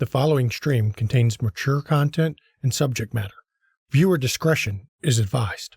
The following stream contains mature content and subject matter. Viewer discretion is advised.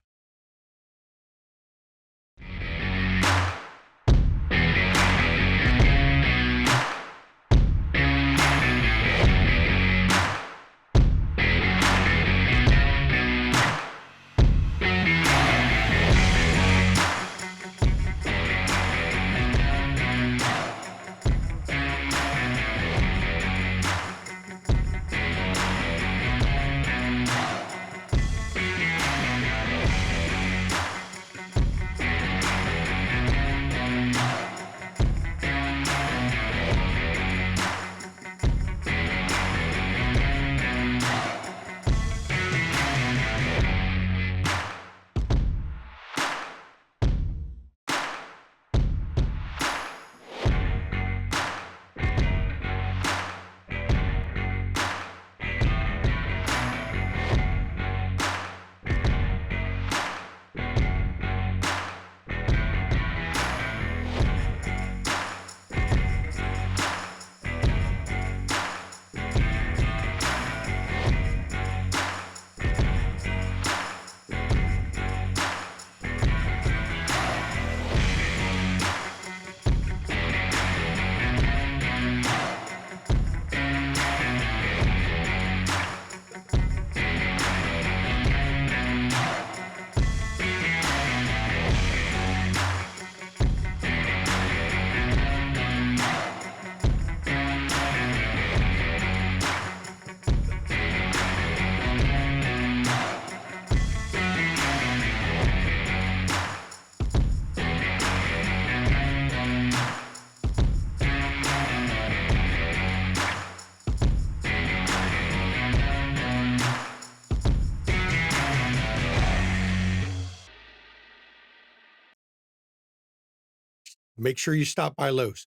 Make sure you stop by Lowe's.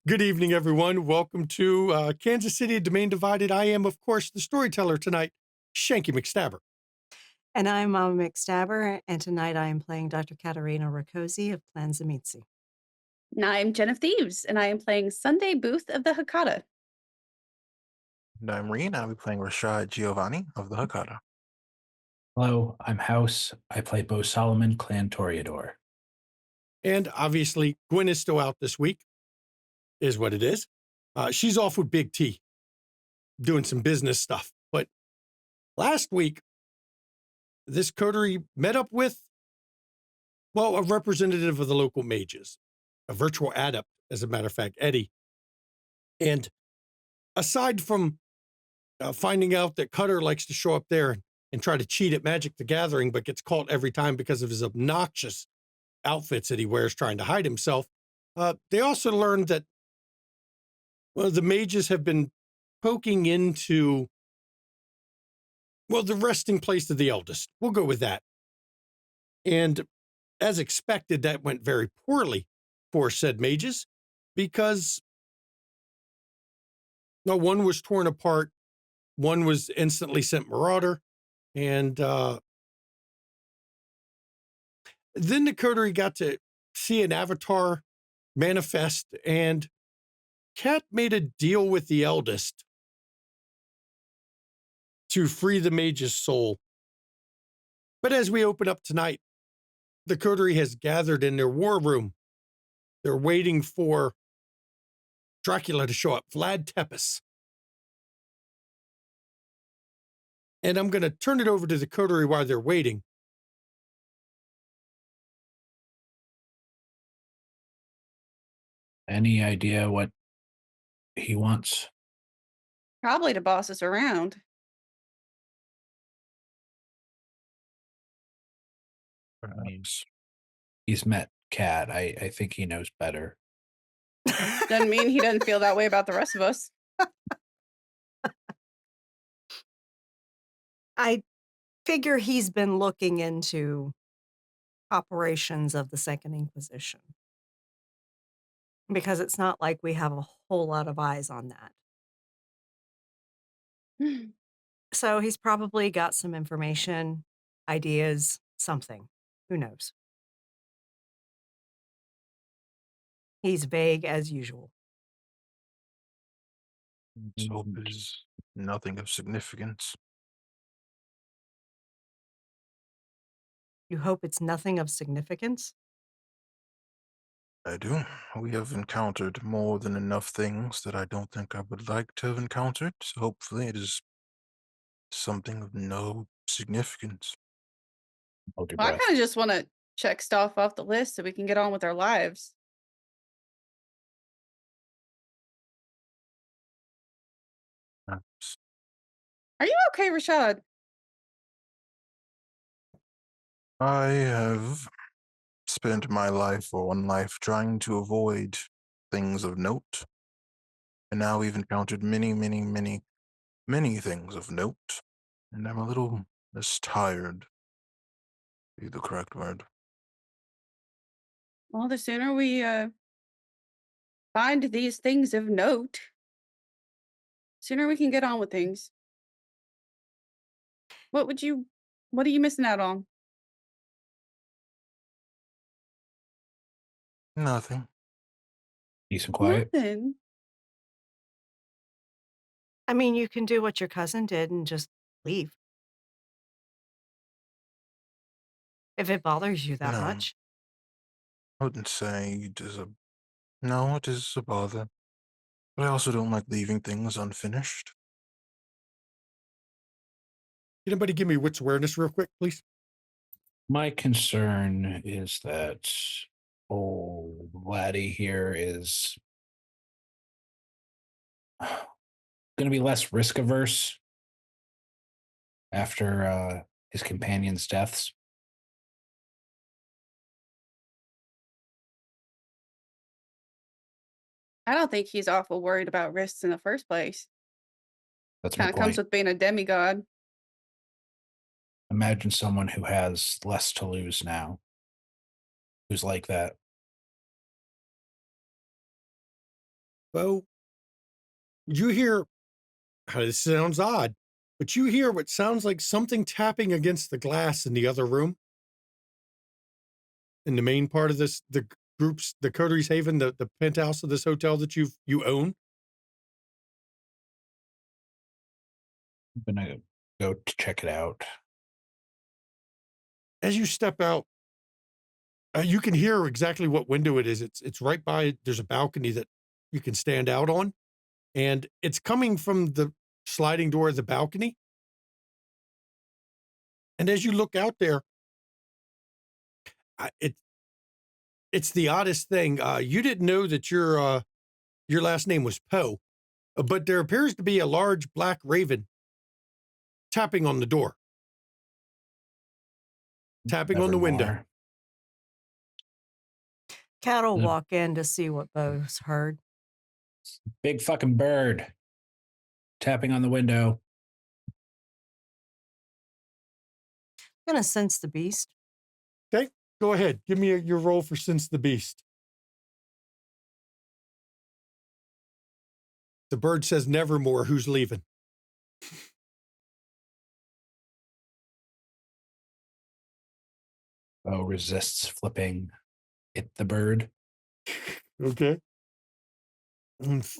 Good evening, everyone. Welcome to Kansas City Domain Divided. I am, of course, the storyteller tonight, Shanky McStabber. And I'm Mama McStabber, and tonight I am playing Dr. Katerina Rakosi of Clan Zamitsi. And I'm Jen of Thieves, and I am playing Sunday Booth of the Hakata. And I'm Reen. I'll be playing Rashad Giovanni of the Hakata. Hello, I'm House. I play Bo Solomon, Clan Toreador. And obviously, Gwen is still out this week, is what it is. She's off with Big T, doing some business stuff. But last week, this coterie met up with, well, a representative of the local mages, a virtual adept, as a matter of fact, Eddie. And aside from finding out that Cutter likes to show up there and try to cheat at Magic the Gathering, but gets caught every time because of his obnoxious outfits that he wears trying to hide himself, they also learned that, well, the mages have been poking into, well, the resting place of the eldest. We'll go with that. And as expected, that went very poorly for said mages because, no, one was torn apart, one was instantly sent marauder, and then the coterie got to see an avatar manifest, and Cat made a deal with the eldest to free the mage's soul. But as we open up tonight, the coterie has gathered in their war room. They're waiting for Dracula to show up, Vlad Tepes. And I'm going to turn it over to the coterie while they're waiting. Any idea what he wants? Probably to boss us around. He's met Cat. I think he knows better. Doesn't mean he doesn't feel that way about the rest of us. I figure he's been looking into operations of the Second Inquisition, because it's not like we have a whole lot of eyes on that. So he's probably got some information, ideas, something. Who knows? He's vague as usual. Let's hope it is nothing of significance. You hope it's nothing of significance? I do. We have encountered more than enough things that I don't think I would like to have encountered, so hopefully it is something of no significance. Hold your Well, I breath. kind of just want to check stuff off the list so we can get on with our lives. Perhaps. Are you okay, Rashad? I have spent my life or one life trying to avoid things of note, and now we've encountered many things of note, and I'm a little less tired. Be the correct word. Well, the sooner we find these things of note, sooner we can get on with things. What would you? What are you missing out on? Nothing. Peace and quiet. Nothing. I mean, you can do what your cousin did and just leave if it bothers you that No, much. I wouldn't say it is a. No, it is a bother. But I also don't like leaving things unfinished. Anybody give me wits awareness real quick, please? My concern is that old laddie here is going to be less risk averse after his companions' deaths. I don't think he's awful worried about risks in the first place. That's my Kind of comes point. with being a demigod. Imagine someone who has less to lose now, who's like that. Bo, you hear, this sounds odd, but you hear what sounds like something tapping against the glass in the other room. In the main part of this, the group's, the Coteries Haven, the penthouse of this hotel that you own. I'm going to go to check it out. As you step out, you can hear exactly what window it is. It's right by, there's a balcony that you can stand out on, and it's coming from the sliding door of the balcony. And as you look out there, it's the oddest thing. You didn't know that your last name was Poe, but there appears to be a large black raven tapping on the door, tapping on the window. Nevermore. Cat will Yeah. walk in to see what Bo's heard. Big fucking bird tapping on the window. I'm going to sense the beast. Okay, go ahead. Give me your roll for Sense the Beast. The bird says nevermore. Who's leaving? Oh, resists flipping it the bird. Okay.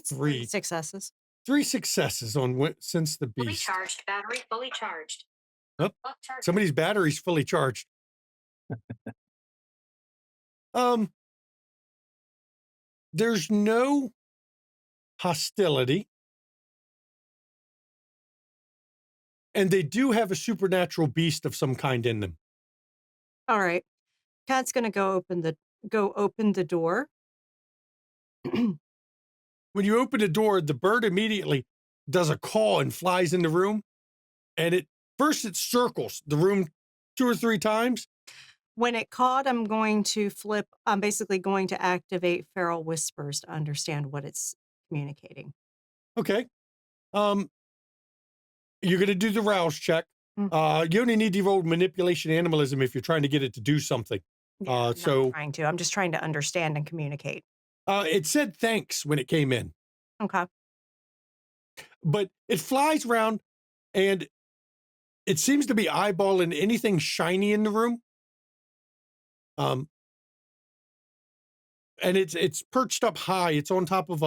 Three successes. Three successes on Sense the Fully Beast. charged. Battery fully charged. Oh, Charged. somebody's battery's fully charged. There's no hostility. And they do have a supernatural beast of some kind in them. All right. Cat's going to go open the door. When you open the door, the bird immediately does a call and flies in the room. And it circles the room 2 or 3 times. When it caught, I'm basically going to activate Feral Whispers to understand what it's communicating. Okay. You're going to do the rouse check. Mm. You only need to roll manipulation animalism if you're trying to get it to do something. Yeah, I'm just trying to understand and communicate. It said thanks when it came in, Okay. but it flies around and it seems to be eyeballing anything shiny in the room. And it's perched up high. It's on top of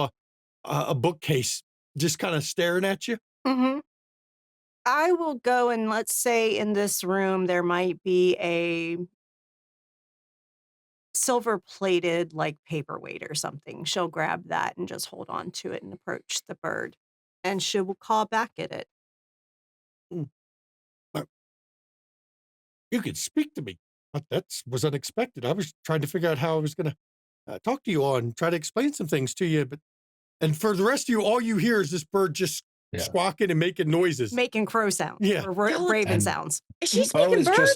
a bookcase just kind of staring at you. Mm-hmm. I will go and let's say in this room there might be a silver plated like paperweight or something. She'll grab that and just hold on to it and approach the bird. And she will call back at it. Mm. You could speak to me. That was unexpected. I was trying to figure out how I was going to talk to you all and try to explain some things to you. And for the rest of you, all you hear is this bird just Yeah. squawking and making noises. Making crow sounds Yeah. or Don't- raven And- sounds. Is she Bo speaking is bird?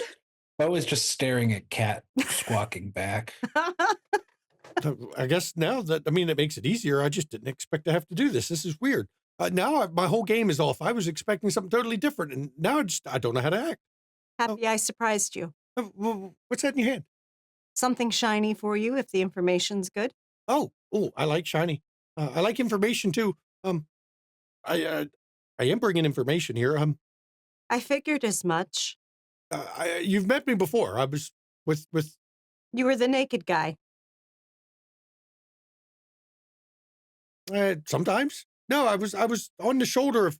just staring at Cat squawking back. I guess now that, it makes it easier. I just didn't expect to have to do this. This is weird. Now my whole game is off. I was expecting something totally different. And now I don't know how to act. Happy I surprised you. What's that in your hand? Something shiny for you if the information's good. Oh, I like shiny. I like information too. I am bringing information here. I figured as much. You've met me before. I was with You were the naked guy. sometimes. No, I was on the shoulder of.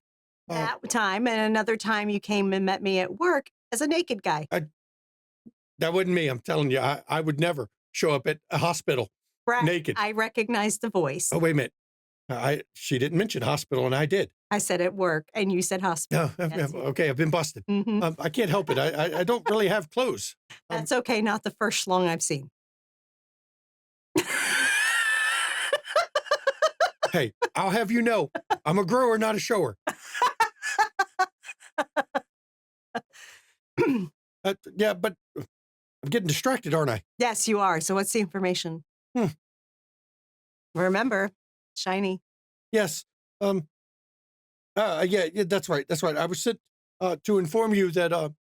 That time, and another time you came and met me at work as a naked guy. That wasn't me. I'm telling you, I would never show up at a hospital naked. I recognized the voice. Oh, wait a minute. She didn't mention hospital, and I did. I said at work, and you said hospital. No, Yes. okay, I've been busted. Mhm. I can't help it. I don't really have clothes. That's okay. Not the first schlong I've seen. Hey, I'll have you know, I'm a grower, not a shower. Yeah, but I'm getting distracted, aren't I? Yes, you are. So what's the information? Remember, shiny. Yes. Yeah, that's right. That's right. I was sent to inform you that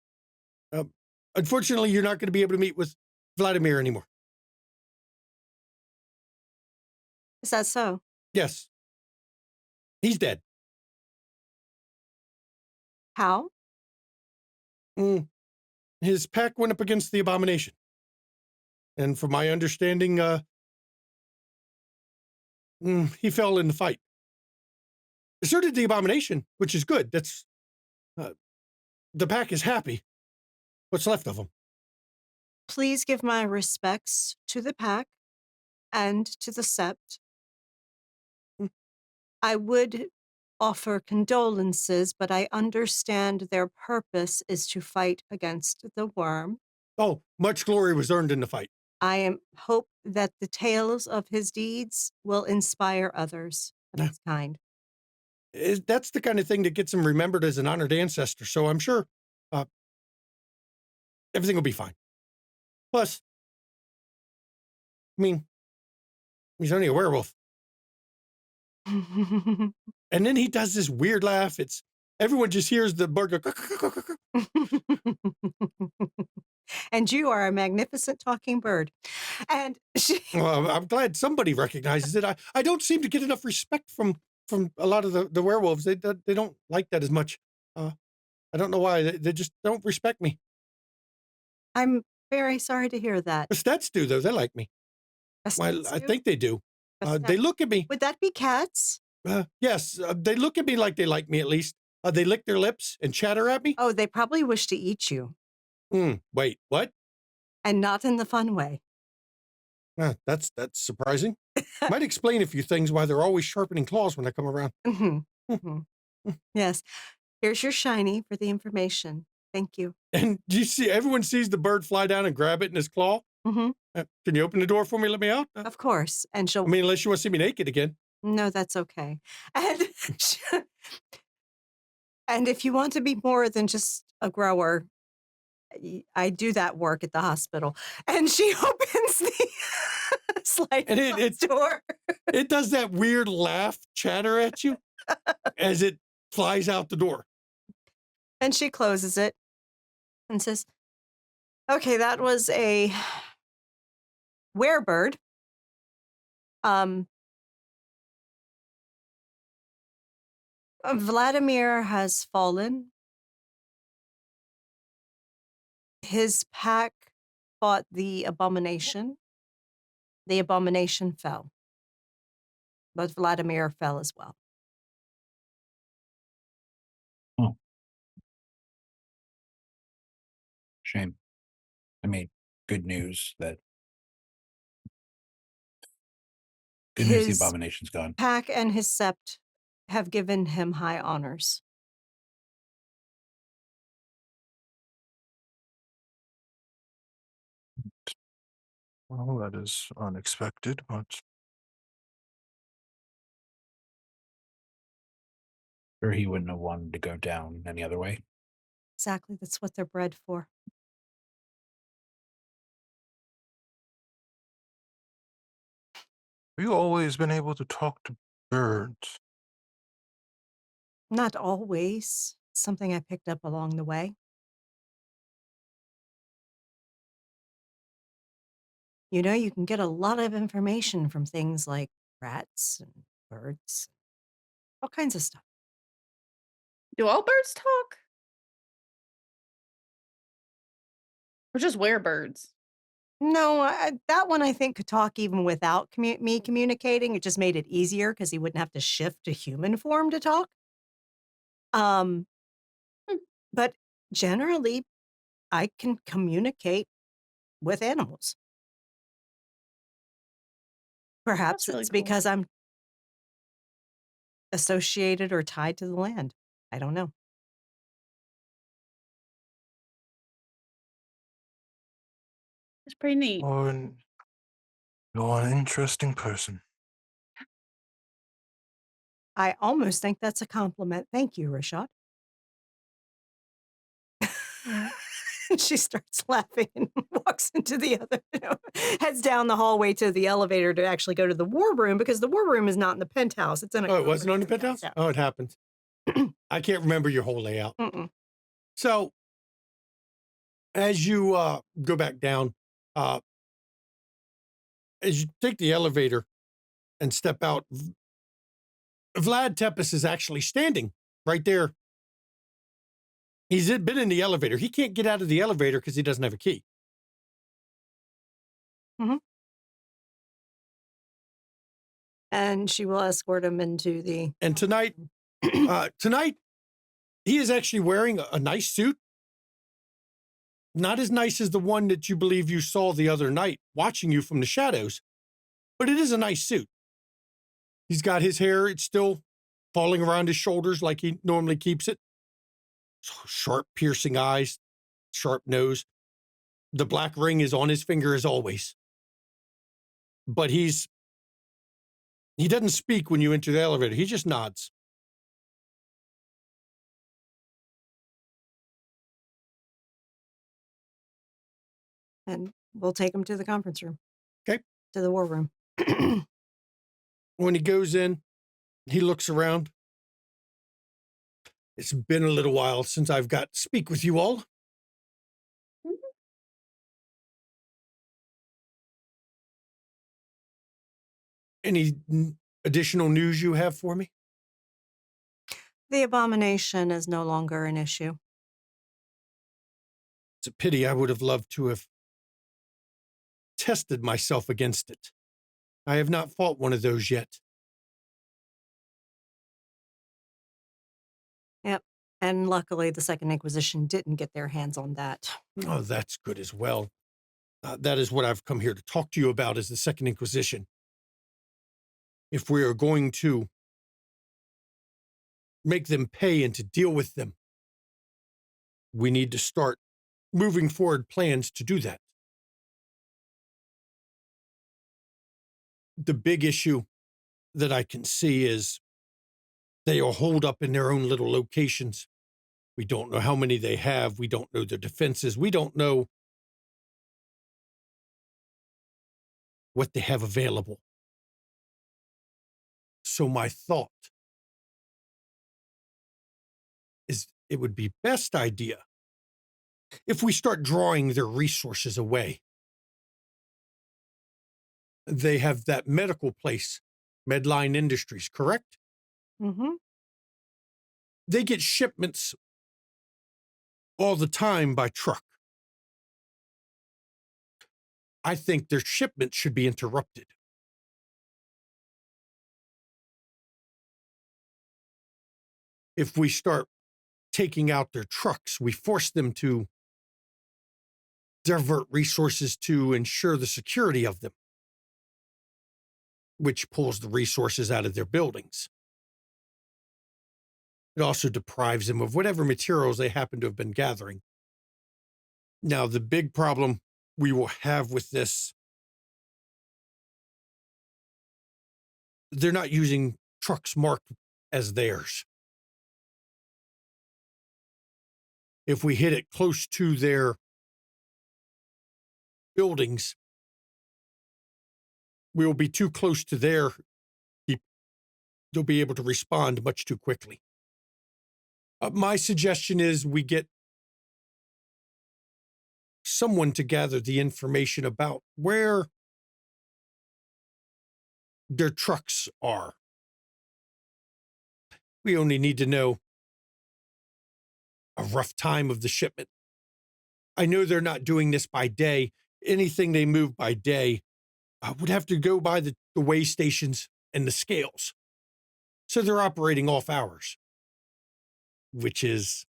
unfortunately you're not going to be able to meet with Vladimir anymore. Is that so? Yes. He's dead. How? His pack went up against the abomination. And from my understanding, he fell in the fight. So did the abomination, which is good. That's the pack is happy. What's left of them? Please give my respects to the pack and to the sept. I would offer condolences, but I understand their purpose is to fight against the worm. Oh, much glory was earned in the fight. I hope that the tales of his deeds will inspire others of his kind. That's the kind of thing that gets him remembered as an honored ancestor. So I'm sure everything will be fine. Plus, he's only a werewolf. And then he does this weird laugh. Everyone just hears the bird go. And you are a magnificent talking bird. And Well, I'm glad somebody recognizes it. I don't seem to get enough respect from a lot of the werewolves. They don't like that as much. I don't know why. They just don't respect me. I'm very sorry to hear that. The stats do, though. They like me. Well, I think they do. They look at me. Would that be cats? Yes, they look at me like they like me, at least. They lick their lips and chatter at me. Oh, they probably wish to eat you. Wait, what? And not in the fun way. That's surprising. Might explain a few things why they're always sharpening claws when I come around. Yes. Here's your shiny for the information. Thank you. And do you see, everyone sees the bird fly down and grab it in his claw. Can you open the door for me? Let me out. Of course. And she'll. Unless you want to see me naked again. No, that's okay. And and if you want to be more than just a grower, I do that work at the hospital. And she opens the sliding door. It does that weird laugh, chatter at you as it flies out the door. And she closes it and says, okay, that was a werebird. Vladimir has fallen. His pack fought the abomination. The abomination fell. But Vladimir fell as well. Shame. I mean, good news that the His abomination's gone. pack and his sept have given him high honors. Well, that is unexpected, but Or he wouldn't have wanted to go down any other way. Exactly. That's what they're bred for. have you always been able to talk to birds? Not always. Something I picked up along the way. You know, you can get a lot of information from things like rats and birds, all kinds of stuff. Do all birds talk? Or just werebirds? No, that one I think could talk even without me communicating. It just made it easier because he wouldn't have to shift to human form to talk. Hmm. But generally, I can communicate with animals. Perhaps really it's cool. because I'm associated or tied to the land. I don't know. It's pretty neat. You're an interesting person. I almost think that's a compliment. Thank you, Rashad. She starts laughing and walks into the other, heads down the hallway to the elevator to actually go to the war room because the war room is not in the penthouse. It's in a. Oh, it wasn't on the penthouse? Yeah. Oh, it happened. I can't remember your whole layout. Mm-mm. So as you go back down, as you take the elevator and step out, Vlad Tepes is actually standing right there. He's been in the elevator. He can't get out of the elevator because he doesn't have a key. Mm-hmm. And she will escort him into the. And tonight, he is actually wearing a nice suit. Not as nice as the one that you believe you saw the other night watching you from the shadows, but it is a nice suit. He's got his hair, it's still falling around his shoulders like he normally keeps it. Sharp, piercing eyes, sharp nose. The black ring is on his finger as always. But he doesn't speak when you enter the elevator. He just nods. And we'll take him to the conference room. Okay. To the war room. When he goes in, he looks around. It's been a little while since I've got to speak with you all. Mhm. Any additional news you have for me? The abomination is no longer an issue. It's a pity. I would have loved to have tested myself against it. I have not fought one of those yet. Yep. And luckily, the Second Inquisition didn't get their hands on that. Oh, that's good as well. That is what I've come here to talk to you about, is the Second Inquisition. If we are going to make them pay and to deal with them, we need to start moving forward plans to do that. The big issue that I can see is they are holed up in their own little locations. We don't know how many they have. We don't know their defenses. We don't know what they have available. So my thought is it would be best idea if we start drawing their resources away. They have that medical place, Medline Industries, correct? Mm-hmm. They get shipments all the time by truck. I think their shipments should be interrupted. If we start taking out their trucks, we force them to divert resources to ensure the security of them, which pulls the resources out of their buildings. It also deprives them of whatever materials they happen to have been gathering. Now, the big problem we will have with this, they're not using trucks marked as theirs. If we hit it close to their buildings, we will be too close to their people. They'll be able to respond much too quickly. My suggestion is we get someone to gather the information about where their trucks are. We only need to know a rough time of the shipment. I know they're not doing this by day. Anything they move by day would have to go by the weigh stations and the scales. So they're operating off hours, which is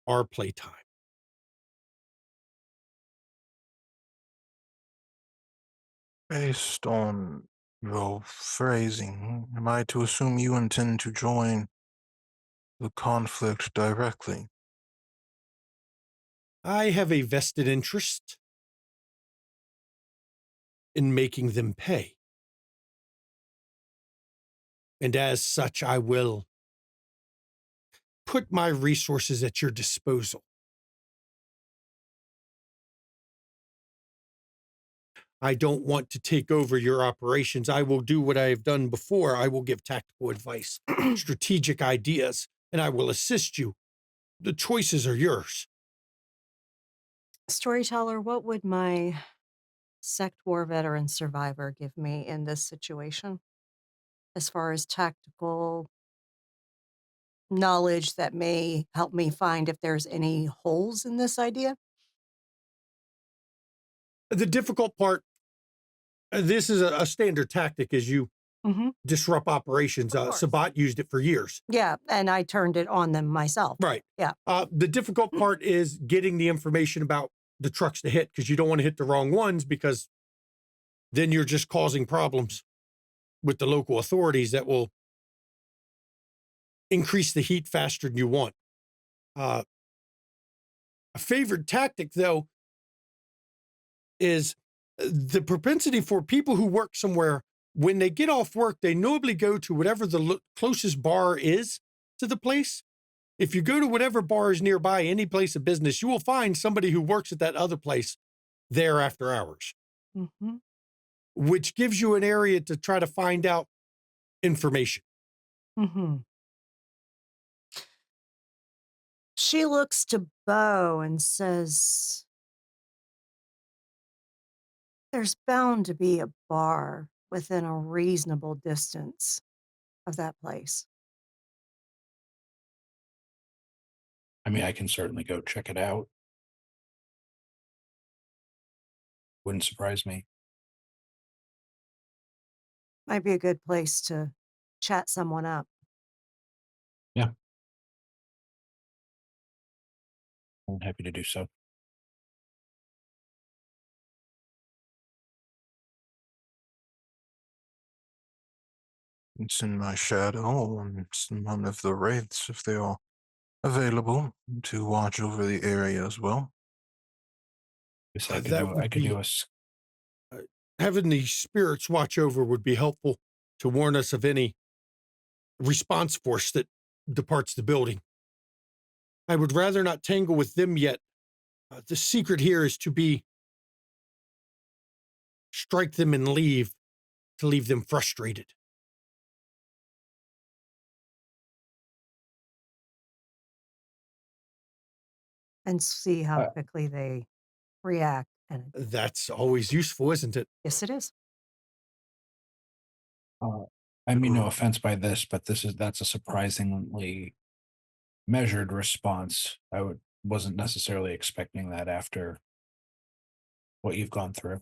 our playtime. Based on your phrasing, am I to assume you intend to join the conflict directly? I have a vested interest in making them pay. And as such, I will put my resources at your disposal. I don't want to take over your operations. I will do what I have done before. I will give tactical advice, strategic ideas, and I will assist you. The choices are yours. Storyteller, what would my sect war veteran survivor give me in this situation as far as tactical knowledge that may help me find if there's any holes in this idea? The difficult part, this is a standard tactic as you disrupt operations. Sabat used it for years. Yeah, and I turned it on them myself. Right. Yeah. The difficult part is getting the information about the trucks to hit, because you don't want to hit the wrong ones, because then you're just causing problems with the local authorities that will increase the heat faster than you want. A favored tactic, though, is the propensity for people who work somewhere, when they get off work, they normally go to whatever the closest bar is to the place. If you go to whatever bar is nearby, any place of business, you will find somebody who works at that other place there after hours, which gives you an area to try to find out information. She looks to Bo and says, there's bound to be a bar within a reasonable distance of that place. I mean, I can certainly go check it out. Wouldn't surprise me. Might be a good place to chat someone up. Yeah. I'm happy to do so. It's in my shadow and some of the wraiths, if they are available, to watch over the area as well. Yes, I That would could be- do Having the spirits watch over would be helpful to warn us of any response force that departs the building. I would rather not tangle with them yet. The secret here is to strike them and leave, to leave them frustrated. And see how quickly they react. And That's always useful, isn't it? yes, it is. I mean, no offense by this, but that's a surprisingly measured response. Wasn't necessarily expecting that after what you've gone through.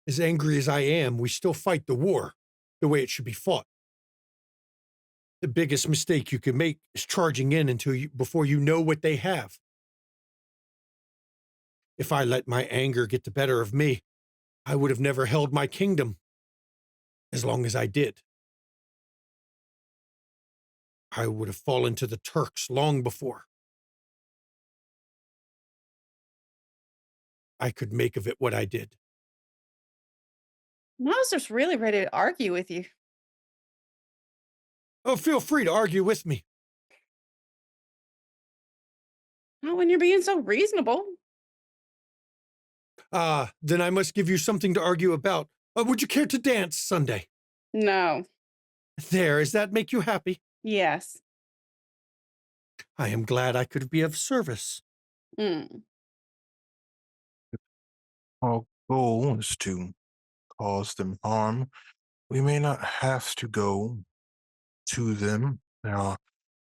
As angry as I am, we still fight the war the way it should be fought. The biggest mistake you can make is charging in before you know what they have. If I let my anger get the better of me, I would have never held my kingdom as long as I did. I would have fallen to the Turks long before I could make of it what I did. I was just really ready to argue with you. Oh, feel free to argue with me. Not when you're being so reasonable. Then I must give you something to argue about. Would you care to dance Sunday? No. There, does that make you happy? Yes. I am glad I could be of service. Mm. Our goal is to cause them harm. We may not have to go to them. There are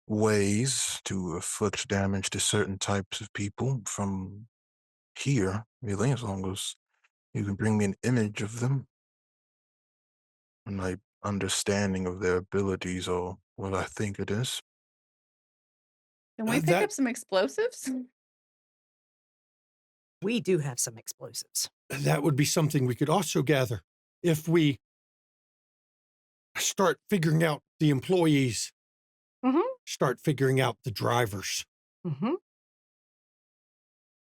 ways to inflict damage to certain types of people from here, really, as long as you can bring me an image of them. And my understanding of their abilities or what I think it is. Can we pick That- up some explosives? We do have some explosives. That would be something we could also gather if we start figuring out the employees, Mm-hmm. start figuring out the drivers. Mm-hmm.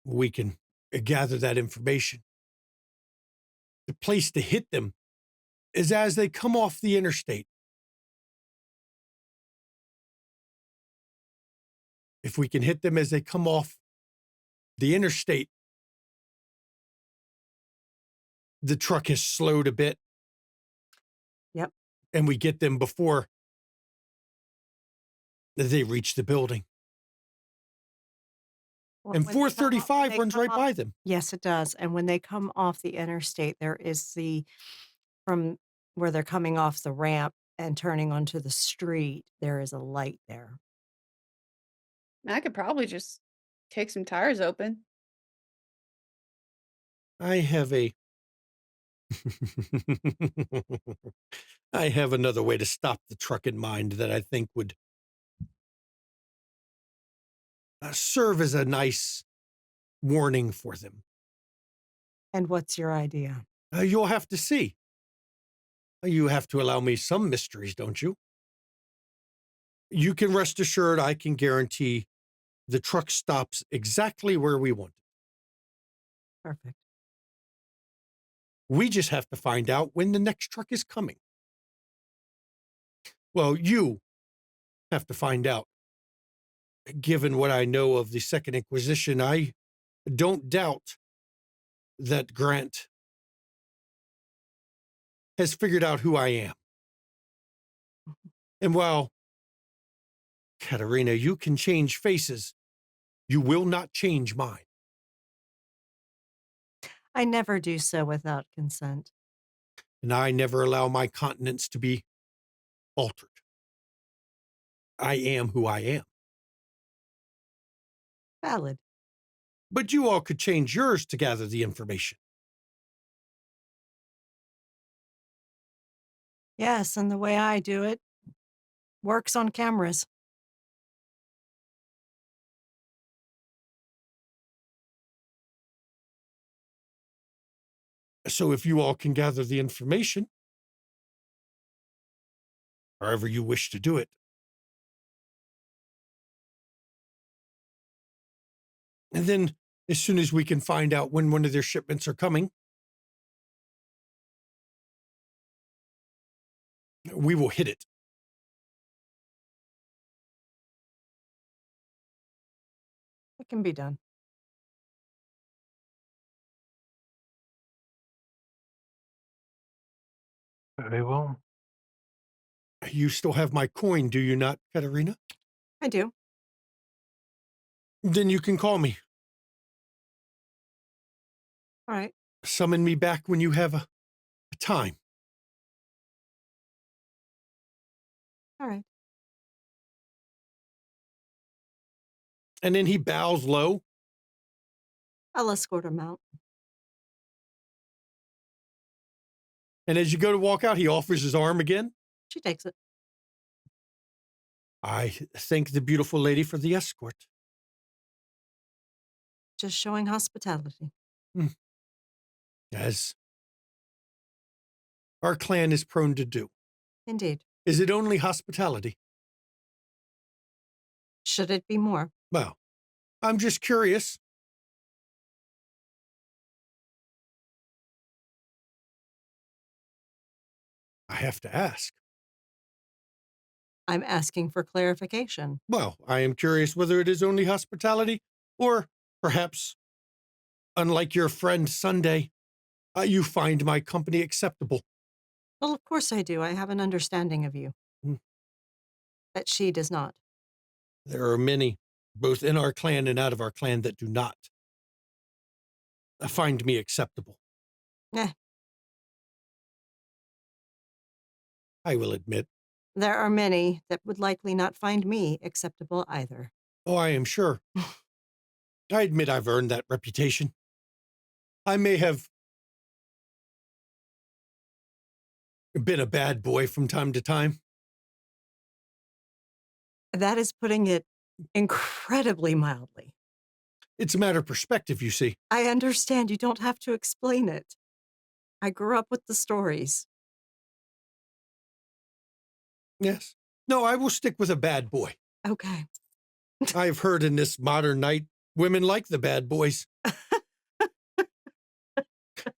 We can gather that information. The place to hit them is as they come off the interstate. If we can hit them as they come off the interstate, the truck has slowed a bit. Yep. And we get them before they reach the building. Well, And when they come off- 435 they runs come right off- by them. Yes, it does. And when they come off the interstate, there is from where they're coming off the ramp and turning onto the street, there is a light there. I could probably just kick some tires open. I have I have another way to stop the truck in mind that I think would serve as a nice warning for them. And what's your idea? You'll have to see. You have to allow me some mysteries, don't you? You can rest assured I can guarantee the truck stops exactly where we want it. Perfect. We just have to find out when the next truck is coming. Well, you have to find out. Given what I know of the Second Inquisition, I don't doubt that Grant has figured out who I am. And while, Katerina, you can change faces, you will not change mine. I never do so without consent. And I never allow my continence to be altered. I am who I am. Valid. But you all could change yours to gather the information. Yes, and the way I do it works on cameras. So if you all can gather the information, however you wish to do it, and then as soon as we can find out when one of their shipments are coming, we will hit it. It can be done. Very well. You still have my coin, do you not, Katerina? I do. Then you can call me. All right. Summon me back when you have a time. All right. And then he bows low. I'll escort him out. And as you go to walk out, he offers his arm again. She takes it. I thank the beautiful lady for the escort. Just showing hospitality. As our clan is prone to do. Indeed. Is it only hospitality? Should it be more? Well, I'm just curious. I have to ask. I'm asking for clarification. Well, I am curious whether it is only hospitality or perhaps, unlike your friend Sunday, you find my company acceptable. Well, of course I do. I have an understanding of you. That she does not. There are many, both in our clan and out of our clan, that do not find me acceptable. I will admit. There are many that would likely not find me acceptable either. Oh, I am sure. I admit I've earned that reputation. I may have been a bad boy from time to time. That is putting it incredibly mildly. It's a matter of perspective, you see. I understand. You don't have to explain it. I grew up with the stories. Yes. No, I will stick with a bad boy. Okay. I've heard in this modern night, women like the bad boys.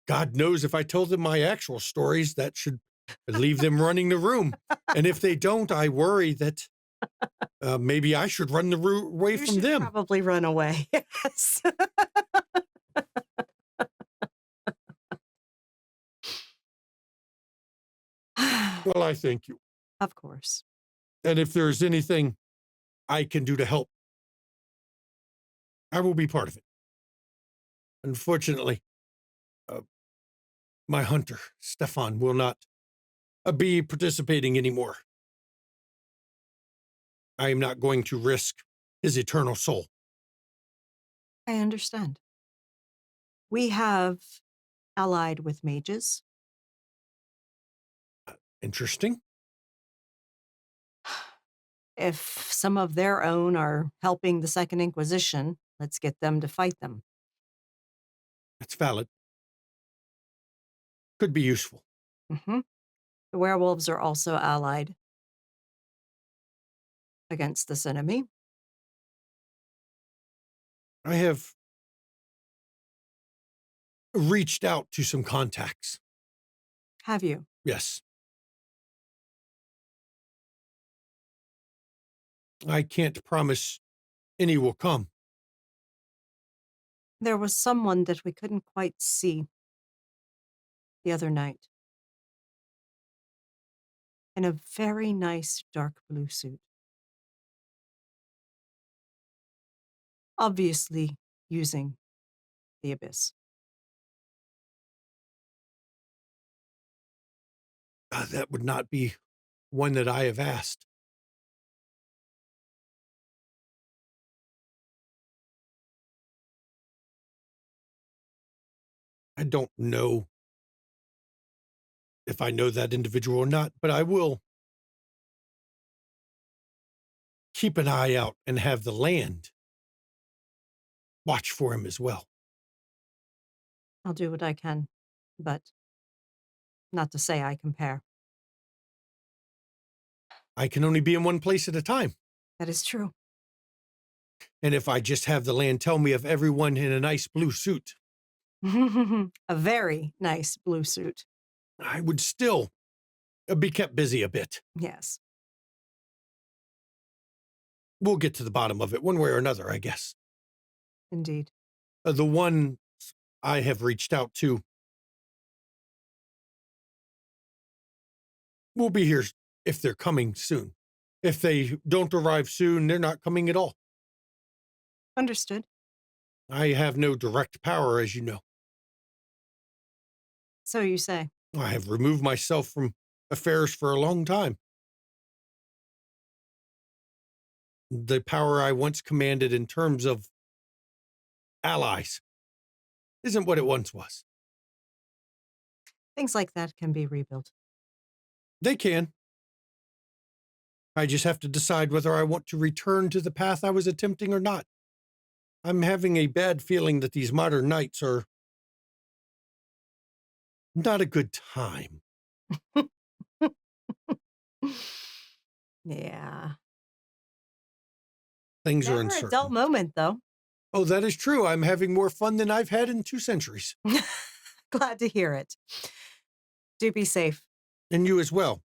God knows if I told them my actual stories, that should leave them running the room. And if they don't, I worry that maybe I should run the away You from should them. probably run away. Yes. Well, I thank you. Of course. And if there's anything I can do to help, I will be part of it. Unfortunately, my hunter, Stefan, will not be participating anymore. I am not going to risk his eternal soul. I understand. We have allied with mages. Interesting. If some of their own are helping the Second Inquisition, let's get them to fight them. That's valid. Could be useful. The werewolves are also allied against this enemy. I have reached out to some contacts. Have you? Yes. I can't promise any will come. There was someone that we couldn't quite see the other night in a very nice dark blue suit. Obviously using the abyss. That would not be one that I have asked. I don't know if I know that individual or not, but I will keep an eye out and have the land watch for him as well. I'll do what I can, but not to say I compare. I can only be in one place at a time. That is true. And if I just have the land tell me of everyone in a nice blue suit, A very nice blue suit. I would still be kept busy a bit. Yes. We'll get to the bottom of it one way or another, I guess. Indeed. The one I have reached out to will be here if they're coming soon. If they don't arrive soon, they're not coming at all. Understood. I have no direct power, as you know. So you say. I have removed myself from affairs for a long time. The power I once commanded in terms of allies isn't what it once was. Things like that can be rebuilt. They can. I just have to decide whether I want to return to the path I was attempting or not. I'm having a bad feeling that these modern nights are not a good time. Yeah. Things are Never a dull uncertain. moment, though. Oh, that is true. I'm having more fun than I've had in 2 centuries. Glad to hear it. Do be safe. And you as well.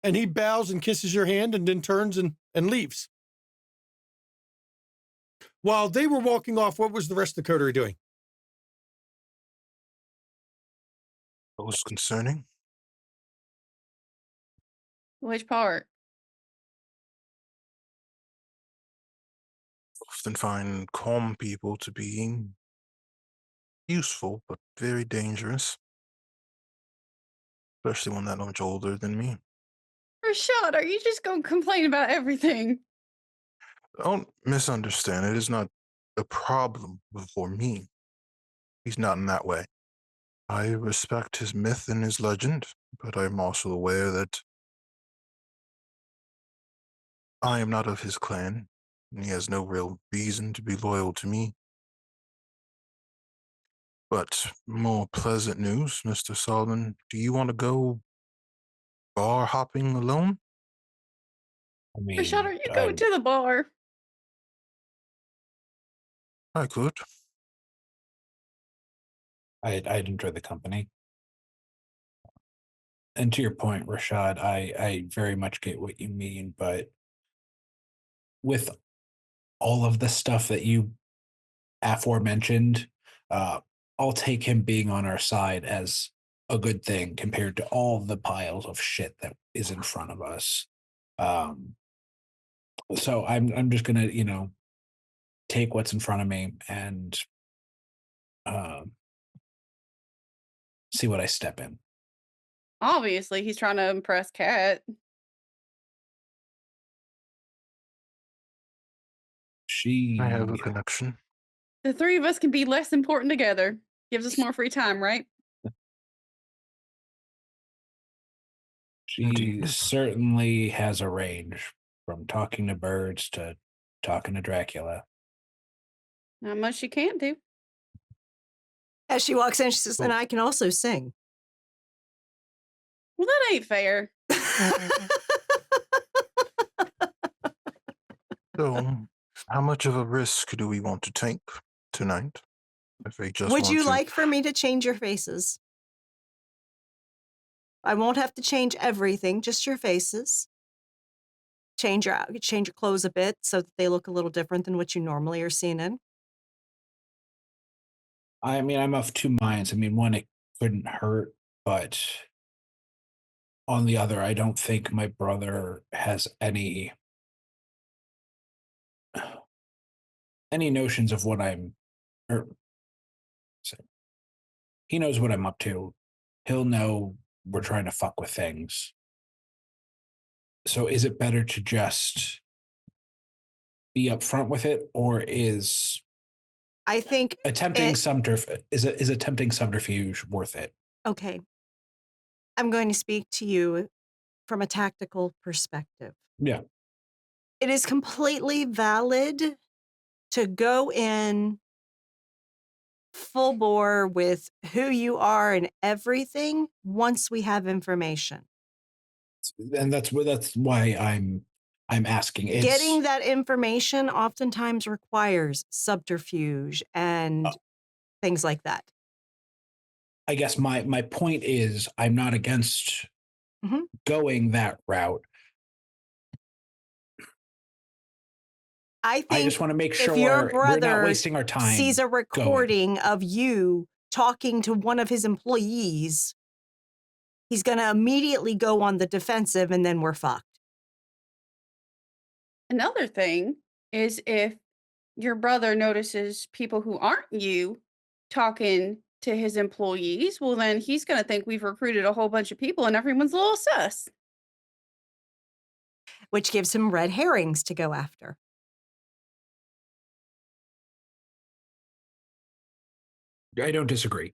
And he bows and kisses your hand and then turns and leaves. While they were walking off, what was the rest of the coterie doing? What was concerning? Which part? Often find calm people to be useful, but very dangerous. Especially one that much older than me. Rashad, are you just going to complain about everything? Don't misunderstand. It is not a problem for me. He's not in that way. I respect his myth and his legend, but I'm also aware that I am not of his clan, and he has no real reason to be loyal to me. But more pleasant news, Mr. Solomon. Do you want to go bar hopping alone? I mean, Rashad, are you going to the bar? I could. I'd enjoy the company. And to your point, Rashad, I very much get what you mean, but with all of the stuff that you aforementioned, I'll take him being on our side as a good thing compared to all the piles of shit that is in front of us. So I'm just gonna, take what's in front of me and see what I step in. Obviously, he's trying to impress Kat. I have a connection. The three of us can be less important together. Gives us more free time, right? She Indeed. certainly has a range from talking to birds to talking to Dracula. Not much she can't do. As she walks in, she says, and I can also sing. Well, that ain't fair. So, how much of a risk do we want to take tonight? If we just Would want you to... like for me to change your faces? I won't have to change everything, just your faces. Change your clothes a bit so that they look a little different than what you normally are seen in. I mean, I'm of two minds. I mean, one, it couldn't hurt, but on the other, I don't think my brother has any notions of what he knows what I'm up to. He'll know we're trying to fuck with things. So is it better to just be upfront with it, or is I think attempting subterfuge worth it? Okay. I'm going to speak to you from a tactical perspective. Yeah. It is completely valid to go in full bore with who you are and everything once we have information. And that's why I'm asking. Getting that information oftentimes requires subterfuge and things like that. I guess my point is I'm not against going that route. I think I just want to make sure if your we're brother not wasting our time. sees a recording of you talking to one of his employees, he's going to immediately go on the defensive, and then we're fucked. Another thing is if your brother notices people who aren't you talking to his employees, well, then he's going to think we've recruited a whole bunch of people and everyone's a little sus. Which gives him red herrings to go after. I don't disagree.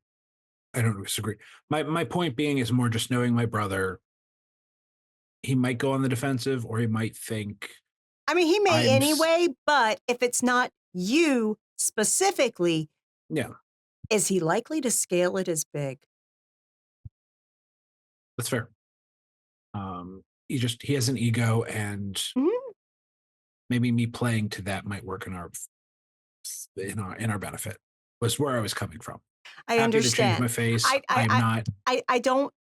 My point being is more just knowing my brother. He might go on the defensive, or he might think. I mean, he may anyway, but if it's not you Specifically, Yeah, is he likely to scale it as big? that's fair. He has an ego, and Mhm. maybe me playing to that might work in our benefit. Was where I was coming from. I Happy to change my understand. face. I I'm I not.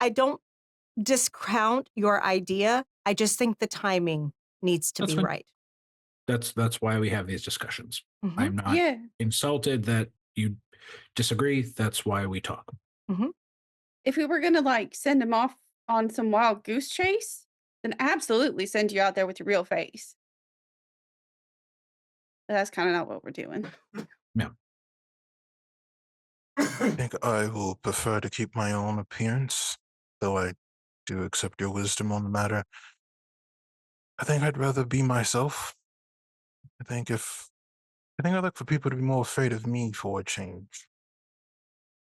I don't discount your idea. I just think the timing needs to That's be fine. right. That's why we have these discussions. Mhm. I'm not Yeah. insulted that you disagree. That's why we talk. Mhm. If we were gonna like send him off on some wild goose chase, then absolutely send you out there with your real face. But that's kind of not what we're doing. Yeah. I think I will prefer to keep my own appearance, though I do accept your wisdom on the matter. I think I'd rather be myself. I think I'd like for people to be more afraid of me for a change.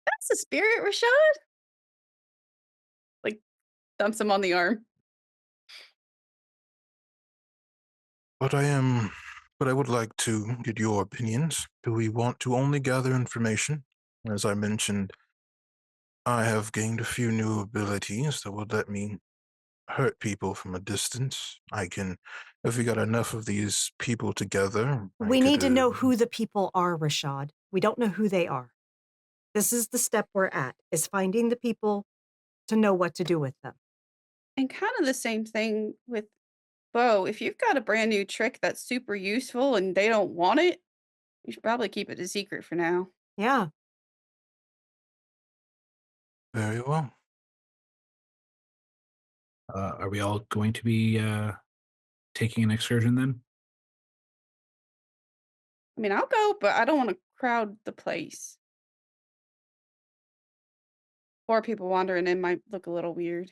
That's the spirit, Rashad. Like thumps him on the arm. But I would like to get your opinions. Do we want to only gather information? As I mentioned, I have gained a few new abilities that would let me hurt people from a distance. If we got enough of these people together, We need to know who the people are, Rashad. We don't know who they are. This is the step we're at, is finding the people to know what to do with them. And kind of the same thing with Bo. If you've got a brand new trick that's super useful and they don't want it, you should probably keep it a secret for now. Yeah. Very well. Are we all going to be taking an excursion then? I mean, I'll go, but I don't want to crowd the place. Or people wandering in might look a little weird.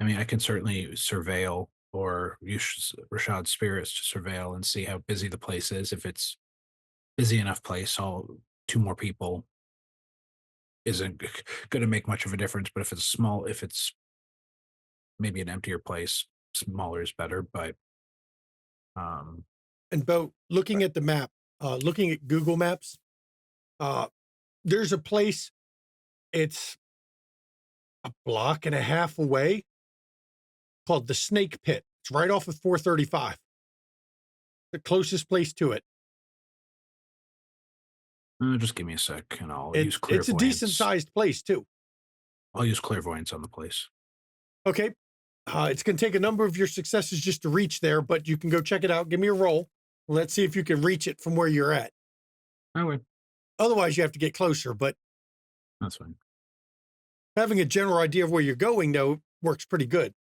I mean, I can certainly surveil or use Rashad's spirits to surveil and see how busy the place is. If it's busy enough place, two more people isn't going to make much of a difference. But if it's maybe an emptier place, smaller is better. But And Bo, looking at the map, looking at Google Maps, there's a place, it's a block and a half away called the Snake Pit. It's right off of 435. The closest place to it. just give me a sec, and I'll use It's clairvoyance. a decent sized place too. I'll use clairvoyance on the place. Okay. It's going to take a number of your successes just to reach there, but you can go check it out. Give me a roll. Let's see if you can reach it from where you're at. Okay, Otherwise, you have to get closer, but that's fine. having a general idea of where you're going, though, works pretty good.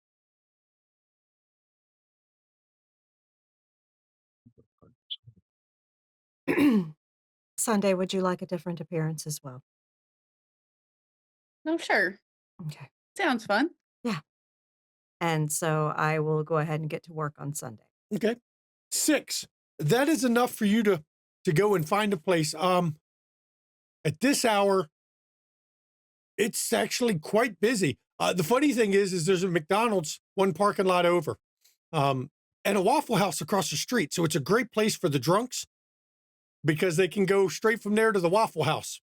Sunday, would you like a different appearance as well? No, sure. Okay. Sounds fun. And so I will go ahead and get to work on Sunday. Okay. 6. That is enough for you to go and find a place. At this hour, it's actually quite busy. The funny thing is there's a McDonald's one parking lot over, and a Waffle House across the street. So it's a great place for the drunks because they can go straight from there to the Waffle House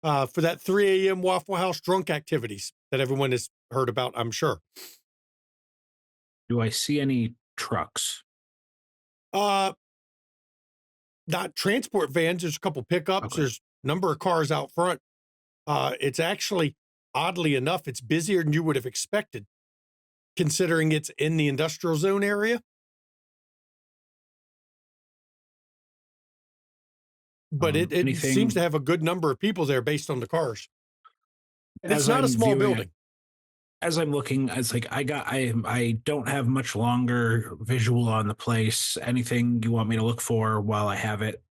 for that 3 a.m. Waffle House drunk activities that everyone has heard about, I'm sure. Do I see any trucks? Not transport vans. There's a couple pickups. Okay. There's a number of cars out front. It's actually, oddly enough, it's busier than you would have expected, considering it's in the industrial zone area. But it seems to have a good number of people there based on the cars. And it's not a small building. As I'm looking, it's like I don't have much longer visual on the place. Anything you want me to look for while I have it?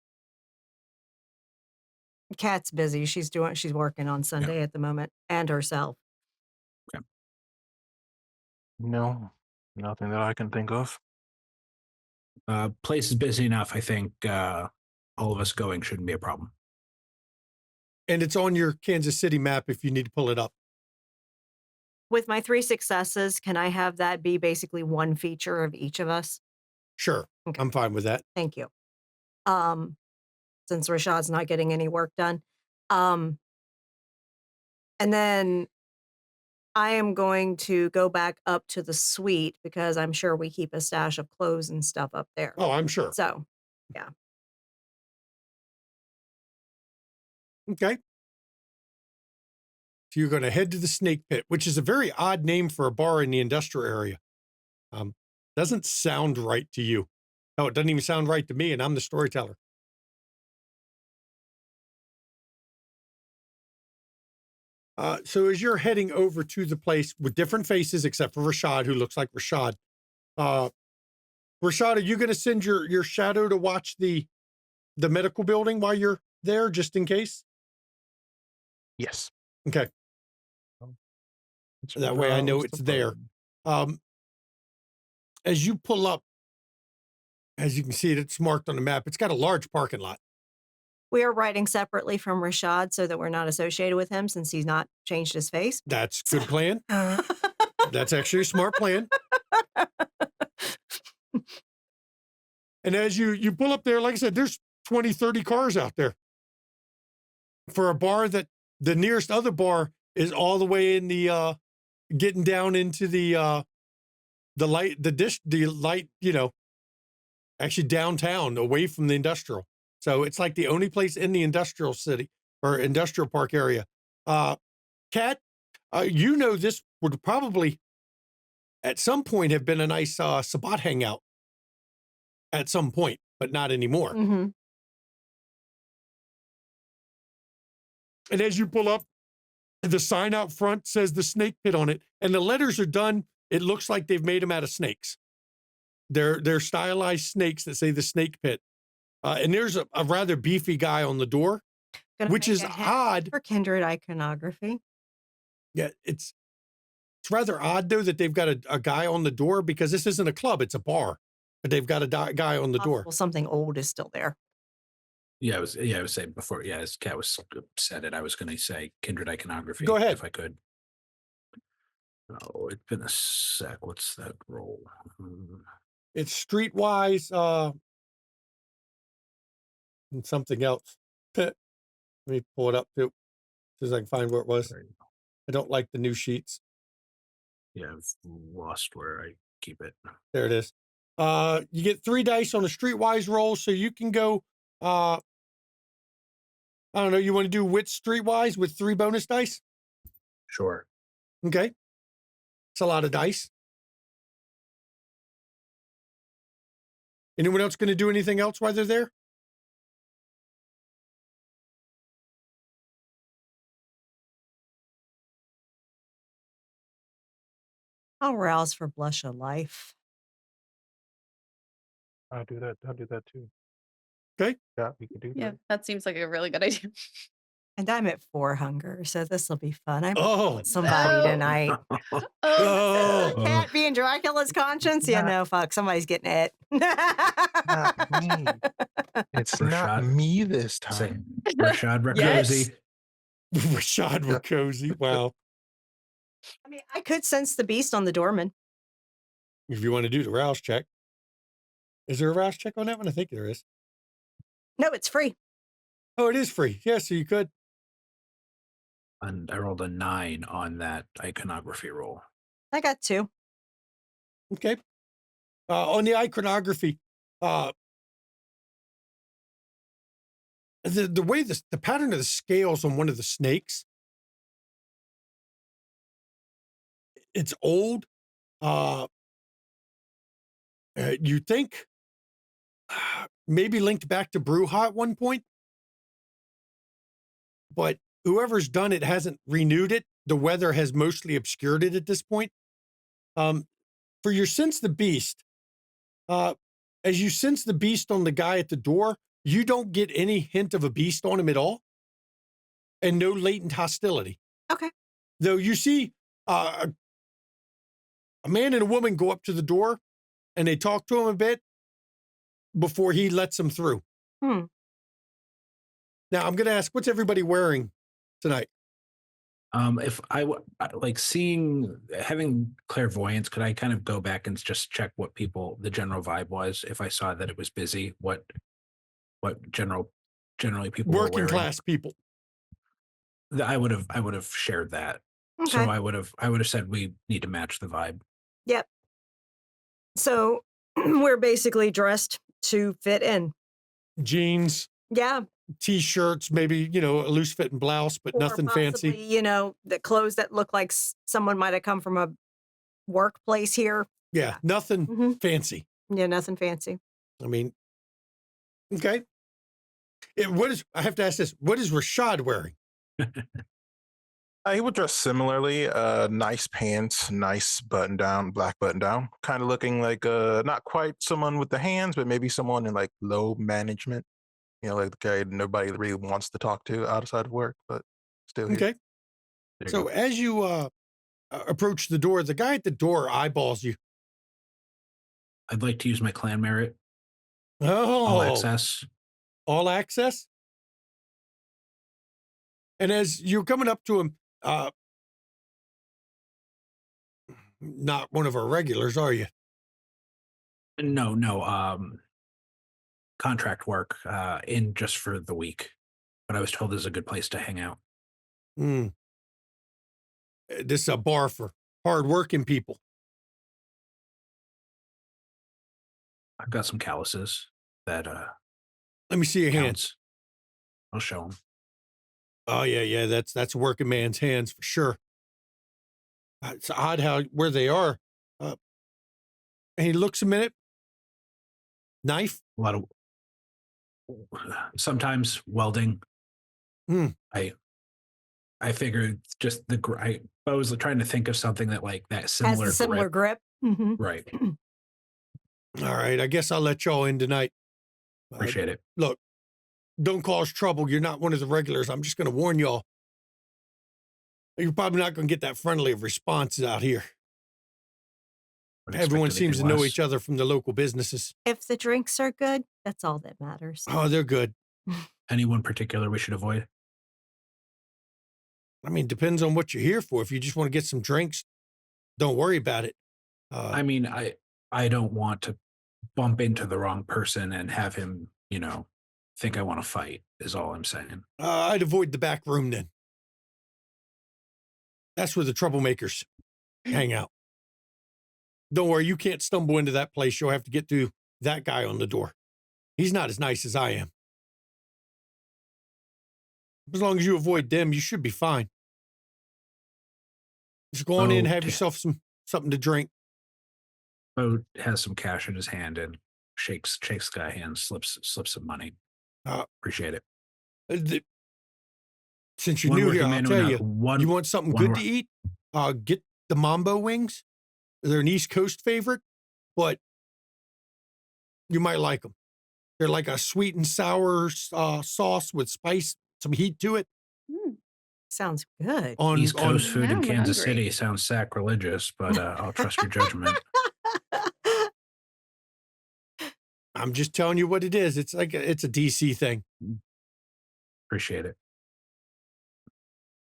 Kat's busy. She's working on Sunday at the moment and herself. Okay. No, nothing that I can think of. Place is busy enough. I think all of us going shouldn't be a problem. And it's on your Kansas City map if you need to pull it up. With my 3 successes, can I have that be basically one feature of each of us? Sure. Okay. I'm fine with that. Thank you. since Rashad's not getting any work done. And then I am going to go back up to the suite because I'm sure we keep a stash of clothes and stuff up there. Oh, I'm sure. So, yeah. Okay. So you're going to head to the Snake Pit, which is a very odd name for a bar in the industrial area. Doesn't sound right to you. No, it doesn't even sound right to me, and I'm the storyteller. So as you're heading over to the place with different faces, except for Rashad, who looks like Rashad. Rashad, are you going to send your shadow to watch the medical building while you're there, just in case? Yes. Okay. That way I know it's there. As you pull up, as you can see, it's marked on the map. It's got a large parking lot. We are writing separately from Rashad so that we're not associated with him since he's not changed his face. That's a good plan. That's actually a smart plan. And as you pull up there, like I said, there's 20, 30 cars out there. For a bar that the nearest other bar is all the way in the getting down into the light, actually downtown, away from the industrial. So it's like the only place in the industrial city or industrial park area. Kat, this would probably at some point have been a nice Sabbat hangout at some point, but not anymore. Mm-hmm. And as you pull up, the sign out front says the Snake Pit on it, and the letters are done. It looks like they've made them out of snakes. They're stylized snakes that say the Snake Pit. And there's a rather beefy guy on the door, which is odd. For kindred iconography. Yeah, it's rather odd, though, that they've got a guy on the door because this isn't a club, it's a bar. But they've got a guy on the door. Well, something old is still there. Yeah, I was saying before, as Kat said it, I was going to say kindred iconography. Go ahead. If I could. Oh, it's been a sec. What's that roll? It's streetwise and something else. Let me pull it up too, so as I can find where it was. I don't like the new sheets. Yeah, I've lost where I keep it. There it is. You get 3 dice on a streetwise roll, so you can go. I don't know. You want to do wit streetwise with 3 bonus dice? Sure. Okay. It's a lot of dice. Anyone else going to do anything else while they're there? I'll rouse for blush of life. I'll do that too. Okay. Yeah, we could do Yeah, that. that seems like a really good idea. And I'm at 4 hunger, so this will be fun. I'm Oh. with somebody tonight. Oh. Cat being Dracula's conscience? Yeah, no, fuck. Somebody's getting it. Not me. It's not Rashad. me this time. Same. Rashad Yes. Rakosi. Rashad Rakosi. Wow. I mean, I could sense the beast on the doorman. If you want to do the rouse check. Is there a rouse check on that one? I think there is. No, it's free. Oh, it is free. Yeah, so you could. And I rolled a 9 on that iconography roll. I got 2. Okay. On the iconography, the way the pattern of the scales on one of the snakes, it's old. You think maybe linked back to Brewha at one point, but whoever's done it hasn't renewed it. The weather has mostly obscured it at this point. For your sense the beast, as you sense the beast on the guy at the door, you don't get any hint of a beast on him at all, and no latent hostility. Okay. Though you see a man and a woman go up to the door, and they talk to him a bit before he lets them through. Hmm. Now, I'm going to ask, what's everybody wearing tonight? If like having clairvoyance, could I kind of go back and just check what the general vibe was? If I saw that it was busy, what general generally people were Working wearing. class people. I would have shared that. So Okay. I would have said we need to match the vibe. Yep. So we're basically dressed to fit in. Jeans, Yeah. t-shirts, maybe, a loose fitting blouse, but Or nothing fancy. possibly, the clothes that look like someone might have come from a workplace here. Yeah, nothing Mhm. fancy. Yeah, nothing fancy. I mean, okay. I have to ask this, what is Rashad wearing? He would dress similarly. Nice pants, nice button down, black button down. Kind of looking like not quite someone with the hands, but maybe someone in like low management. Like the guy nobody really wants to talk to outside of work, but still here. Okay. There you So go. as you approach the door, the guy at the door eyeballs you. I'd like to use my clan merit. Oh, All access. all access. And as you're coming up to him, not one of our regulars, are you? No. Contract work in just for the week. But I was told this is a good place to hang out. Mm. This is a bar for hard-working people. I've got some calluses that Let me see your hands. counts. I'll show them. Oh yeah, that's a working man's hands for sure. It's odd where they are. And he looks a minute. Knife. A lot of sometimes welding. Mm. I figured just I was trying to think of something that like that similar Has a similar grip. Mhm. Right. All right, I guess I'll let y'all in tonight. Appreciate it. Look, don't cause trouble. You're not one of the regulars. I'm just going to warn y'all. You're probably not going to get that friendly of responses out here. Would Everyone expect seems to anything know less. each other from the local businesses. If the drinks are good, that's all that matters. Oh, they're good. Anyone particular we should avoid? I mean, depends on what you're here for. If you just want to get some drinks, don't worry about it. I mean, I don't want to bump into the wrong person and have him, think I want to fight, is all I'm saying. I'd avoid the back room then. That's where the troublemakers hang out. Don't worry, you can't stumble into that place. You'll have to get through that guy on the door. He's not as nice as I am. As long as you avoid them, you should be fine. Just go on in, have yourself something to drink. Bo has some cash in his hand and shakes the guy's hand, slips some money. Appreciate it. Since you're new here, I'll tell you, you want something good to eat? Get the Mambo wings. They're an East Coast favorite, but you might like them. They're like a sweet and sour sauce with spice, some heat to it. Sounds good. East Coast food Now in I'm Kansas hungry. City sounds sacrilegious, but I'll trust your judgment. I'm just telling you what it is. It's like it's a DC thing. Appreciate it.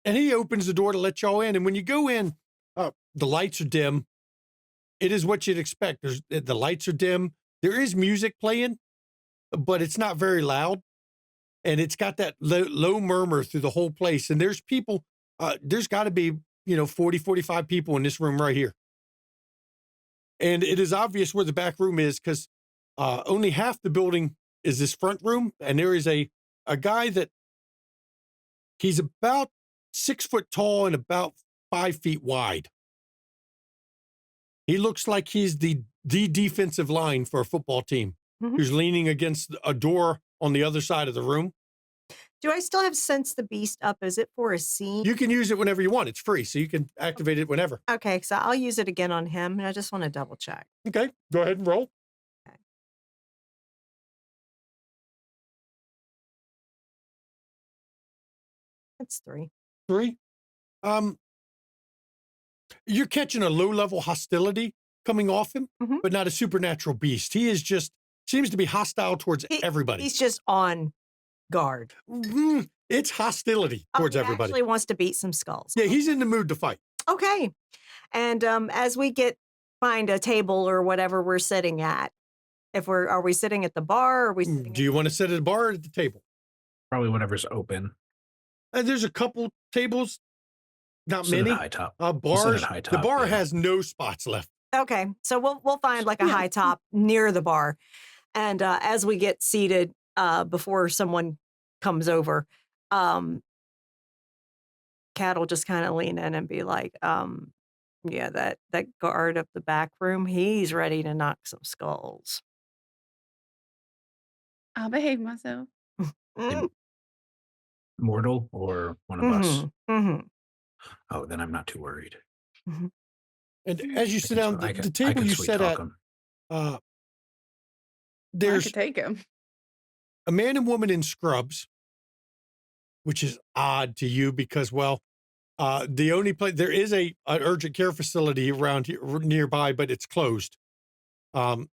And he opens the door to let y'all in. And when you go in, the lights are dim. It is what you'd expect. The lights are dim. There is music playing, but it's not very loud. And it's got that low murmur through the whole place. And there's people, there's got to be, 40, 45 people in this room right here. And it is obvious where the back room is because only half the building is this front room. And there is a guy that he's about 6 foot tall and about 5 feet wide. He looks like he's the defensive line for a football team who's leaning against a door on the other side of the room. Do I still have Sense the Beast up? Is it for a scene? You can use it whenever you want. It's free, so you can activate it whenever. Okay, so I'll use it again on him, and I just want to double check. Okay, go ahead and roll. Okay. That's 3. 3. You're catching a low-level hostility coming off him, but not a supernatural beast. He is just seems to be hostile towards everybody. He's just on guard. It's hostility towards he everybody. Actually wants to beat some skulls. Yeah, he's in the mood to fight. Okay, and as we find a table or whatever we're sitting at, are we sitting at the bar? Or are we? Do you want to sit at the bar or at the table? Probably whatever's open. There's a couple tables, not Sit at many. high top. We'll sit at Bars. high The top, bar yeah. has no spots left. Okay, so we'll find like a Yeah. high top near the bar, and as we get seated, before someone comes over, Kat will just kind of lean in and be like, yeah, that guard up the back room, he's ready to knock some skulls. I'll behave myself. Mm, Mortal or one of us? mhm. Oh, then I'm not too worried. And as you I sit can, down, sw- I the can, I table can you sweet sit talk at, him. I there's could take him. a man and woman in scrubs, which is odd to you because, well, the only place there is an urgent care facility around here nearby, but it's closed. And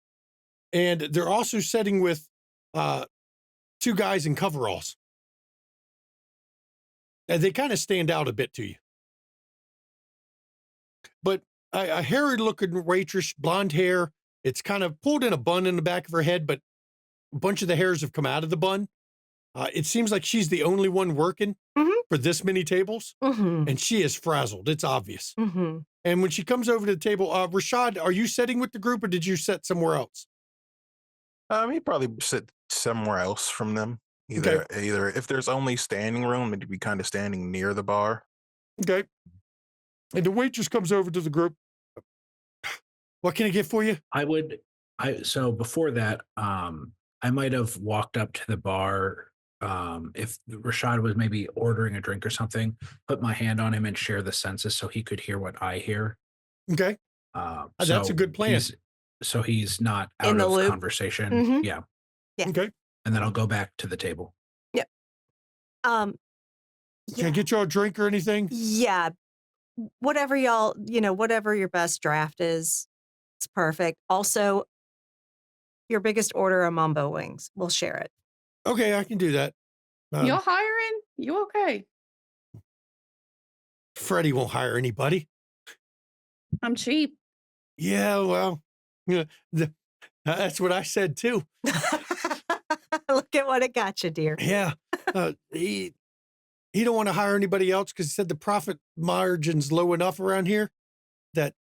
they're also sitting with two guys in coveralls, and they kind of stand out a bit to you. But a hairy-looking waitress, blonde hair. It's kind of pulled in a bun in the back of her head, but a bunch of the hairs have come out of the bun. It seems like she's the only one working Mhm. for this many tables, Mhm. and she is frazzled. It's obvious. Mhm. And when she comes over to the table, Rashad, are you sitting with the group or did you sit somewhere else? He'd probably sit somewhere else from them. Okay. Either if there's only standing room, it'd be kind of standing near the bar. Okay. And the waitress comes over to the group. What can I get for you? So before that, I might have walked up to the bar. If Rashad was maybe ordering a drink or something, put my hand on him and share the census so he could hear what I hear. Okay. That's a good plan. He's not out In the of loop. conversation. Mhm. Yeah. Yeah. Okay. And then I'll go back to the table. Yep. Can I get you a drink or anything? Yeah. Whatever y'all, whatever your best draft is, it's perfect. Also, your biggest order of mambo wings. We'll share it. Okay, I can do that. You're hiring? You okay? Freddie won't hire anybody. I'm cheap. Yeah, well, yeah, that's what I said too. Look at what it got you, dear. Yeah, he don't want to hire anybody else because he said the profit margin's low enough around here that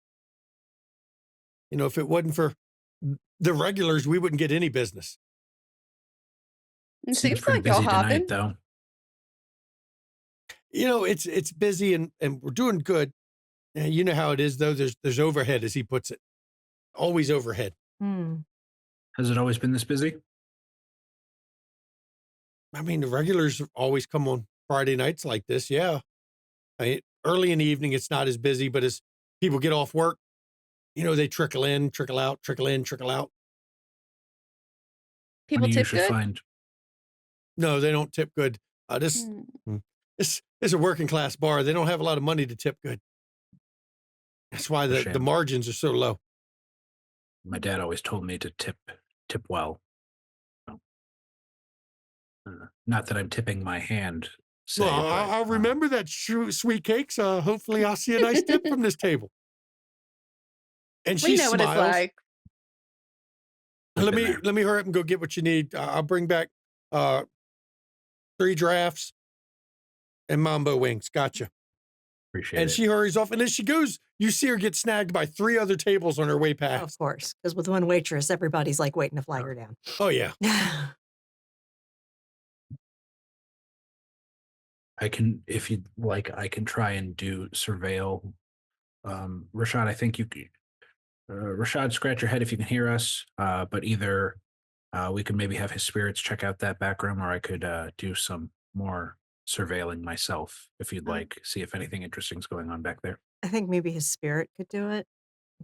if it wasn't for the regulars, we wouldn't get any business. It Seems seems pretty like y'all busy hopping. tonight, though. It's busy and we're doing good. And you know how it is though. There's overhead, as he puts it, always overhead. Has it always been this busy? I mean, the regulars always come on Friday nights like this. Yeah. Early in the evening, it's not as busy, but as people get off work, they trickle in, trickle out, trickle in, trickle out. When People do you tip usually good. find? No, they don't tip good. This is a working class bar. They don't have a lot of money to tip good. That's why the shame. margins are so low. My dad always told me to tip well. Not that I'm tipping my hand. Well, I'll remember that sweet cakes. Hopefully, I'll see a nice tip from this table. And We she know what it's smiles. like. Let me hurry up and go get what you need. I'll bring back 3 drafts and mambo wings. Gotcha. Appreciate And it. she hurries off. And as she goes, you see her get snagged by 3 other tables on her way Of past. course, because with one waitress, everybody's like waiting to flag her down. Oh, yeah. I can, if you'd like, I can try and do surveil. Rashad, I think you could. Rashad, scratch your head if you can hear us. But either we could maybe have his spirits check out that back room, or I could do some more surveilling myself if you'd like, see if anything interesting is going on back there. I think maybe his spirit could do it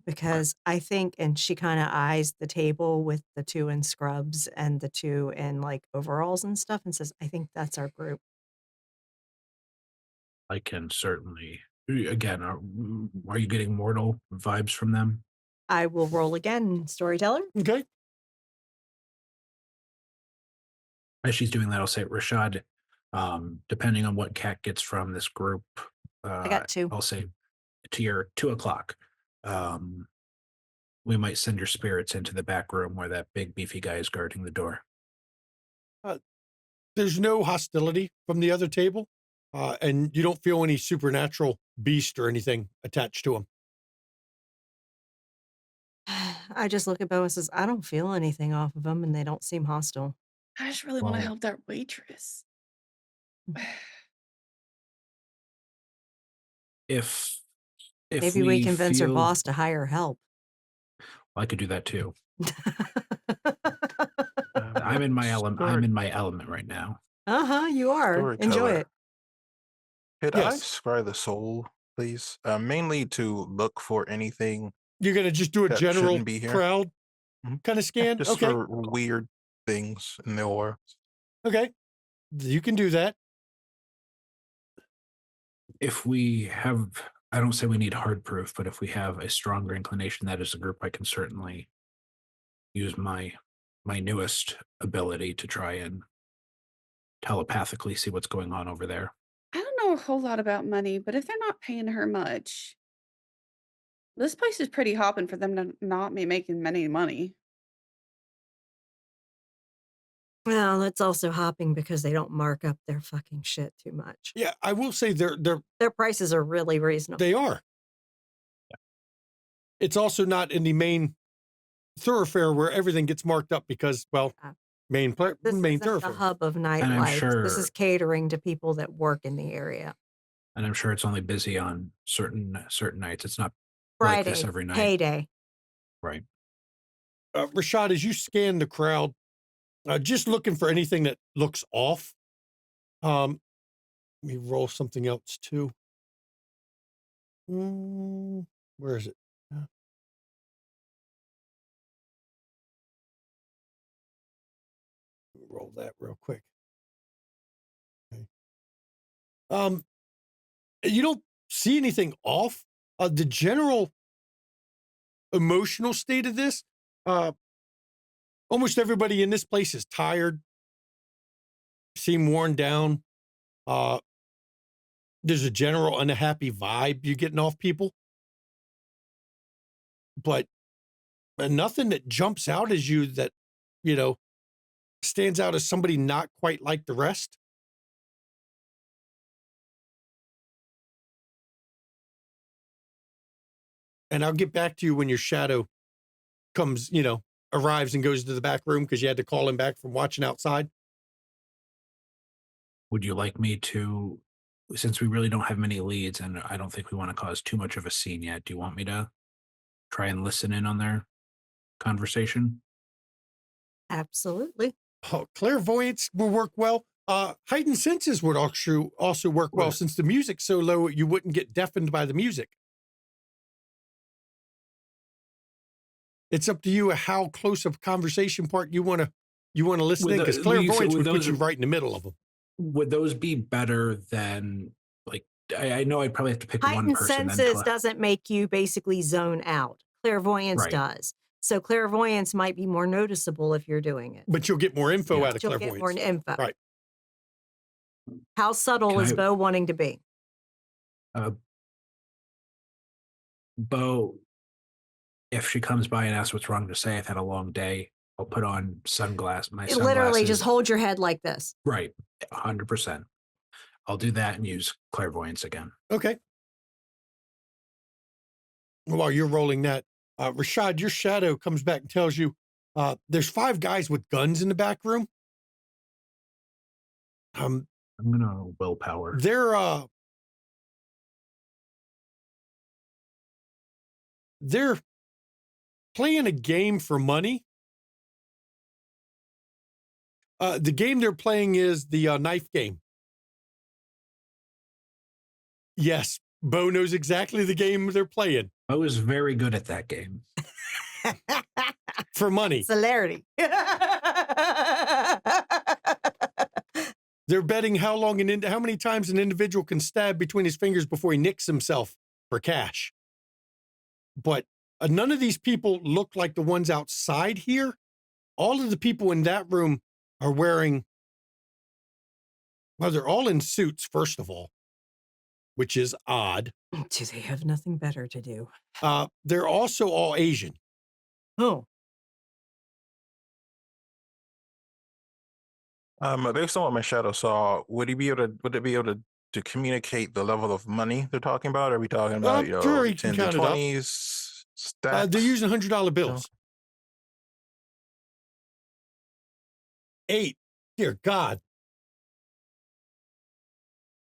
because I think, and she kind of eyes the table with the 2 in scrubs and the 2 in like overalls and stuff and says, I think that's our group. I can certainly. Again, are you getting mortal vibes from them? I will roll again, storyteller. Okay. As she's doing that, I'll say, Rashad, depending on what Kat gets from this group, I got 2. I'll say to your 2 o'clock, we might send your spirits into the back room where that big beefy guy is guarding the door. there's no hostility from the other table, and you don't feel any supernatural beast or anything attached to him. I just look at Bo and says, I don't feel anything off of them, and they don't seem hostile. I just really want to Well- help that waitress. If Maybe we convince her feel- boss to hire help. I could do that too. I'm in my element. I'm in my element right now. You are. Enjoy Storyteller. it. Could I Yes. scry the soul, please? Mainly to look for anything You're going to just do a that general shouldn't be here. crowd Mhm. kind of scan? just Okay. for weird things in the aura. Okay. You can do that. If we have, I don't say we need hard proof, but if we have a stronger inclination that as a group, I can certainly use my newest ability to try and telepathically see what's going on over there. I don't know a whole lot about money, but if they're not paying her much, this place is pretty hopping for them to not be making many money. Well, it's also hopping because they don't mark up their fucking shit too much. Yeah, I will say Their prices are really reasonable. they are. It's also not in the main thoroughfare where everything gets marked up because, well, Yeah. main This isn't the thoroughfare. hub of I'm nightlife. This is sure- catering to people that work in the area. And I'm sure it's only busy on certain nights. It's not like Friday, this every night. payday. Right. Rashad, as you scan the crowd, just looking for anything that looks off. Let me roll something else too. Where is it? Roll that real quick. Okay. You don't see anything off. The general emotional state of this, almost everybody in this place is tired, seem worn down. There's a general unhappy vibe you're getting off people, but nothing that jumps out as you that, stands out as somebody not quite like the rest. And I'll get back to you when your shadow comes, arrives and goes to the back room because you had to call him back from watching outside. Would you like me to, since we really don't have many leads and I don't think we want to cause too much of a scene yet, do you want me to try and listen in on their conversation? Absolutely. Oh, clairvoyance will work well. Heightened senses would also work well Would it? since the music's so low, you wouldn't get deafened by the music. It's up to you how close of conversation part you want to listen Would in the- because would you say- clairvoyance would would put those- you right in the middle of them. Would those be better than, like, I know I'd probably have to pick one Heightened person. senses doesn't make you basically zone out. Clairvoyance Right. does. So clairvoyance might be more noticeable if you're doing it. But you'll get more info Yeah. out of You'll get more clairvoyance. info. Right. How subtle Can is I- Bo wanting to be? Bo, if she comes by and asks what's wrong to say, I've had a long day. I'll put on sunglasses. Literally just hold your head like this. Right, 100%. I'll do that and use clairvoyance again. Okay. While you're rolling that, Rashad, your shadow comes back and tells you there's 5 guys with guns in the back room. I'm gonna willpower. They're playing a game for money. The game they're playing is the knife game. Yes, Bo knows exactly the game they're playing I was very good at that game. for money. Celerity. They're betting how many times an individual can stab between his fingers before he nicks himself for cash. But none of these people look like the ones outside here. All of the people in that room are wearing, well, they're all in suits, first of all, which is odd. Do they have nothing better to do? They're also all Asian. Oh. Based on what my shadow saw, would it be able to communicate the level of money they're talking about? Are we talking about, Sure, he can 10s and count it up. 20s, stacks? They're using $100 bills. 8. Dear God.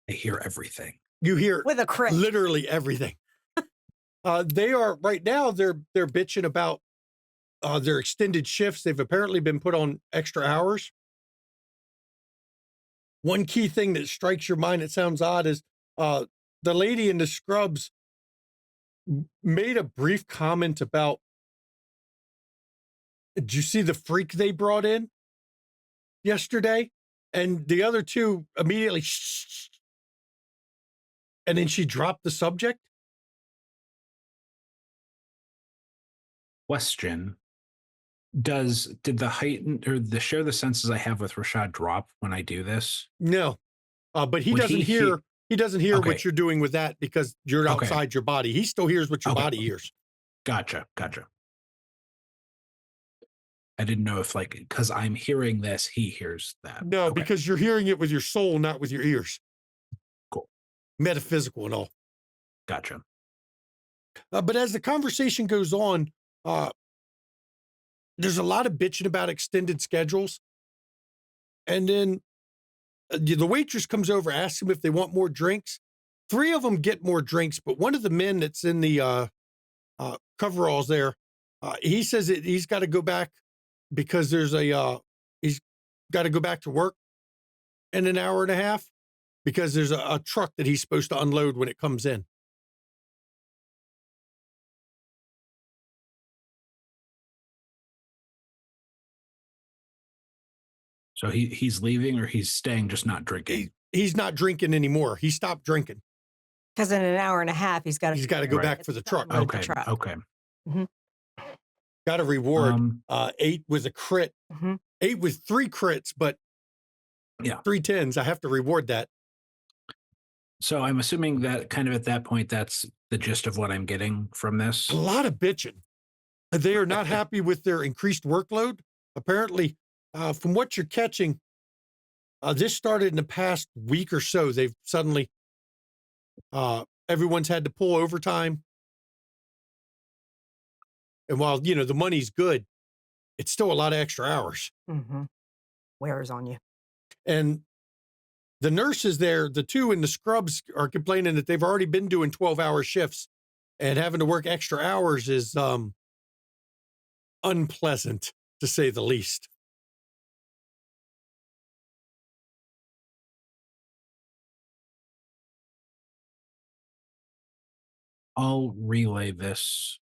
I hear everything. You hear With a crit. literally everything. They are right now. They're bitching about their extended shifts. They've apparently been put on extra hours. One key thing that strikes your mind, it sounds odd, is the lady in the scrubs made a brief comment about, did you see the freak they brought in yesterday? And the other two immediately, shh, and then she dropped the subject. Question. Did the heightened or the share the senses I have with Rashad drop when I do this? No, but he Would doesn't he hear. He doesn't hear Okay. what you're doing with that because you're Okay. outside your body. He still hears what your Okay. body hears. Gotcha. I didn't know if because I'm hearing this, he hears that. No, Okay. because you're hearing it with your soul, not with your ears. Cool. Metaphysical and all. Gotcha. But as the conversation goes on, there's a lot of bitching about extended schedules. And then the waitress comes over, asks them if they want more drinks. 3 of them get more drinks, but one of the men that's in the coveralls there, he says that he's got to go back because there's he's got to go back to work in an hour and a half because there's a truck that he's supposed to unload when it comes in. So he's leaving or he's staying, just not drinking. He's not drinking anymore. He stopped drinking. Because in an hour and a half, he's got to go Right. back for the truck. Okay. Okay. Got a reward. 8 with a crit. Mhm. 8 with 3 crits, but Yeah. 3 10s. I have to reward that. So I'm assuming that kind of at that point, that's the gist of what I'm getting from this. A lot of bitching. They are not happy with their increased workload. Apparently, from what you're catching, this started in the past week or so. They've suddenly, everyone's had to pull overtime. And while, the money's good, it's still a lot of extra hours. Mm-hmm. Wears on you. And the nurses there, the 2 in the scrubs, are complaining that they've already been doing 12-hour shifts, and having to work extra hours is unpleasant, to say the least. I'll relay this,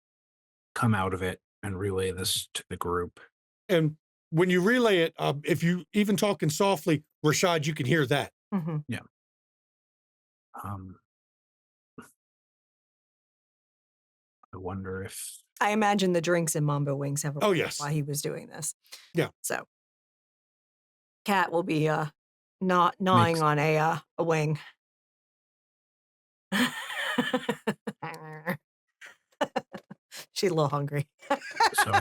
come out of it, and relay this to the group. And when you relay it, if you even talking softly, Rashad, you can hear that. Mm-hmm. Yeah. I wonder if I imagine the drinks in Mambo Wings have Oh, yes. while he was doing this. Yeah. So Cat will be not gnawing Makes- on a wing. She's a little hungry. so. I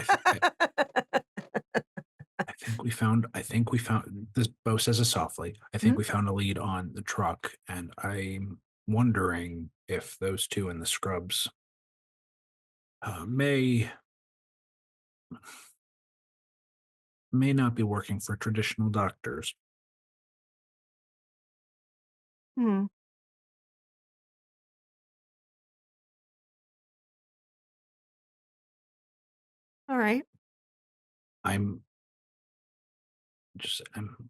think we found. This. Bo says it softly. I think we found a lead on the truck, and I'm wondering if those 2 in the scrubs may not be working for traditional doctors. Hmm. All right. I'm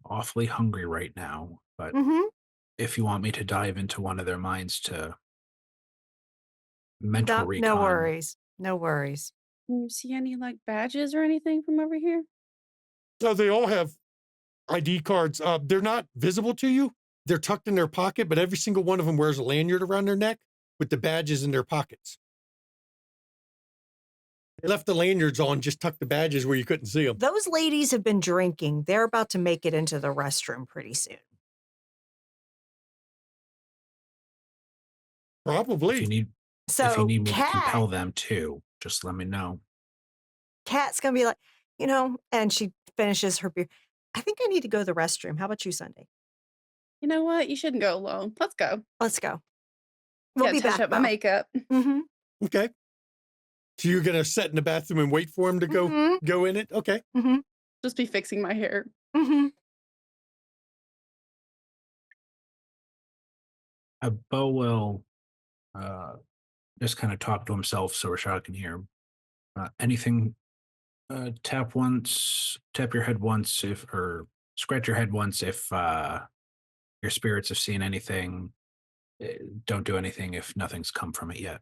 awfully hungry right now, but Mm-hmm. if you want me to dive into one of their minds to mental recon, No worries. No worries. Can you see any badges or anything from over here? So they all have ID cards. They're not visible to you. They're tucked in their pocket, but every single one of them wears a lanyard around their neck with the badges in their pockets. They left the lanyards on, just tucked the badges where you couldn't see them. Those ladies have been drinking. They're about to make it into the restroom pretty soon. Probably. if you need So me to compel Cat, them to, just let me know. Cat's gonna be like, and she finishes her beer. I think I need to go to the restroom. How about you, Sunday? You know what? You shouldn't go alone. Let's go. Let's go. We'll Gotta be touch back. up my though. makeup. Mm-hmm. Okay. So you're gonna sit in the bathroom and wait for him to go in it? Okay. Mm-hmm. Just be fixing my hair. Mm-hmm. Bo will just kind of talk to himself so Rashad can hear him. Anything? Tap your head once or scratch your head once if your spirits have seen anything. Don't do anything if nothing's come from it yet.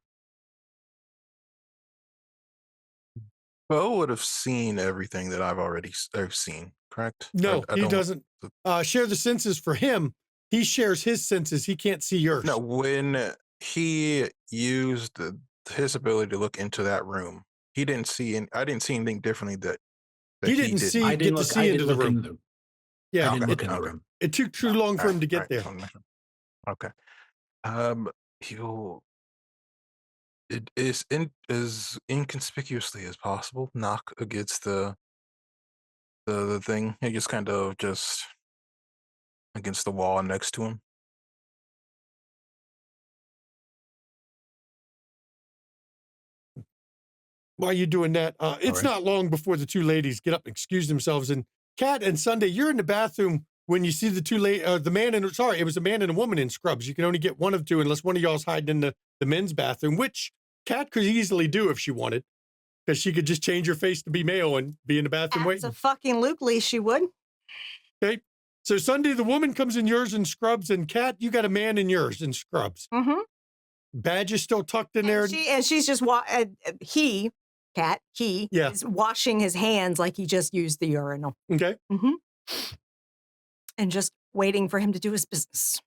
Bo would have seen everything that I've seen, correct? No, I he don't- doesn't share the senses for him. He shares his senses. He can't see yours. No, when he used his ability to look into that room, he didn't see. I didn't see anything differently that He didn't see. I didn't get look, to see I into didn't the look room. in the, Yeah, I didn't look in the okay. room. it took too long for him to get there. Okay. He'll. It is as inconspicuously as possible. Knock against the thing. He just kind of just against the wall next to him. While you're doing that, it's right. not long before the two ladies get up and excuse themselves. And Kat and Sunday, you're in the bathroom when you see the two it was a man and a woman in scrubs. You can only get one of two unless one of y'all's hiding in the men's bathroom, which Kat could easily do if she wanted, because she could just change her face to be male and be in the bathroom That's waiting. a fucking Luke she would. Okay. So Sunday, the woman comes in yours in scrubs, and Kat, you got a man in yours in scrubs. Mm-hmm. Badge is still tucked in there. She's just he is washing his hands like he just used the urinal. Okay. Mm-hmm. And just waiting for him to do his business.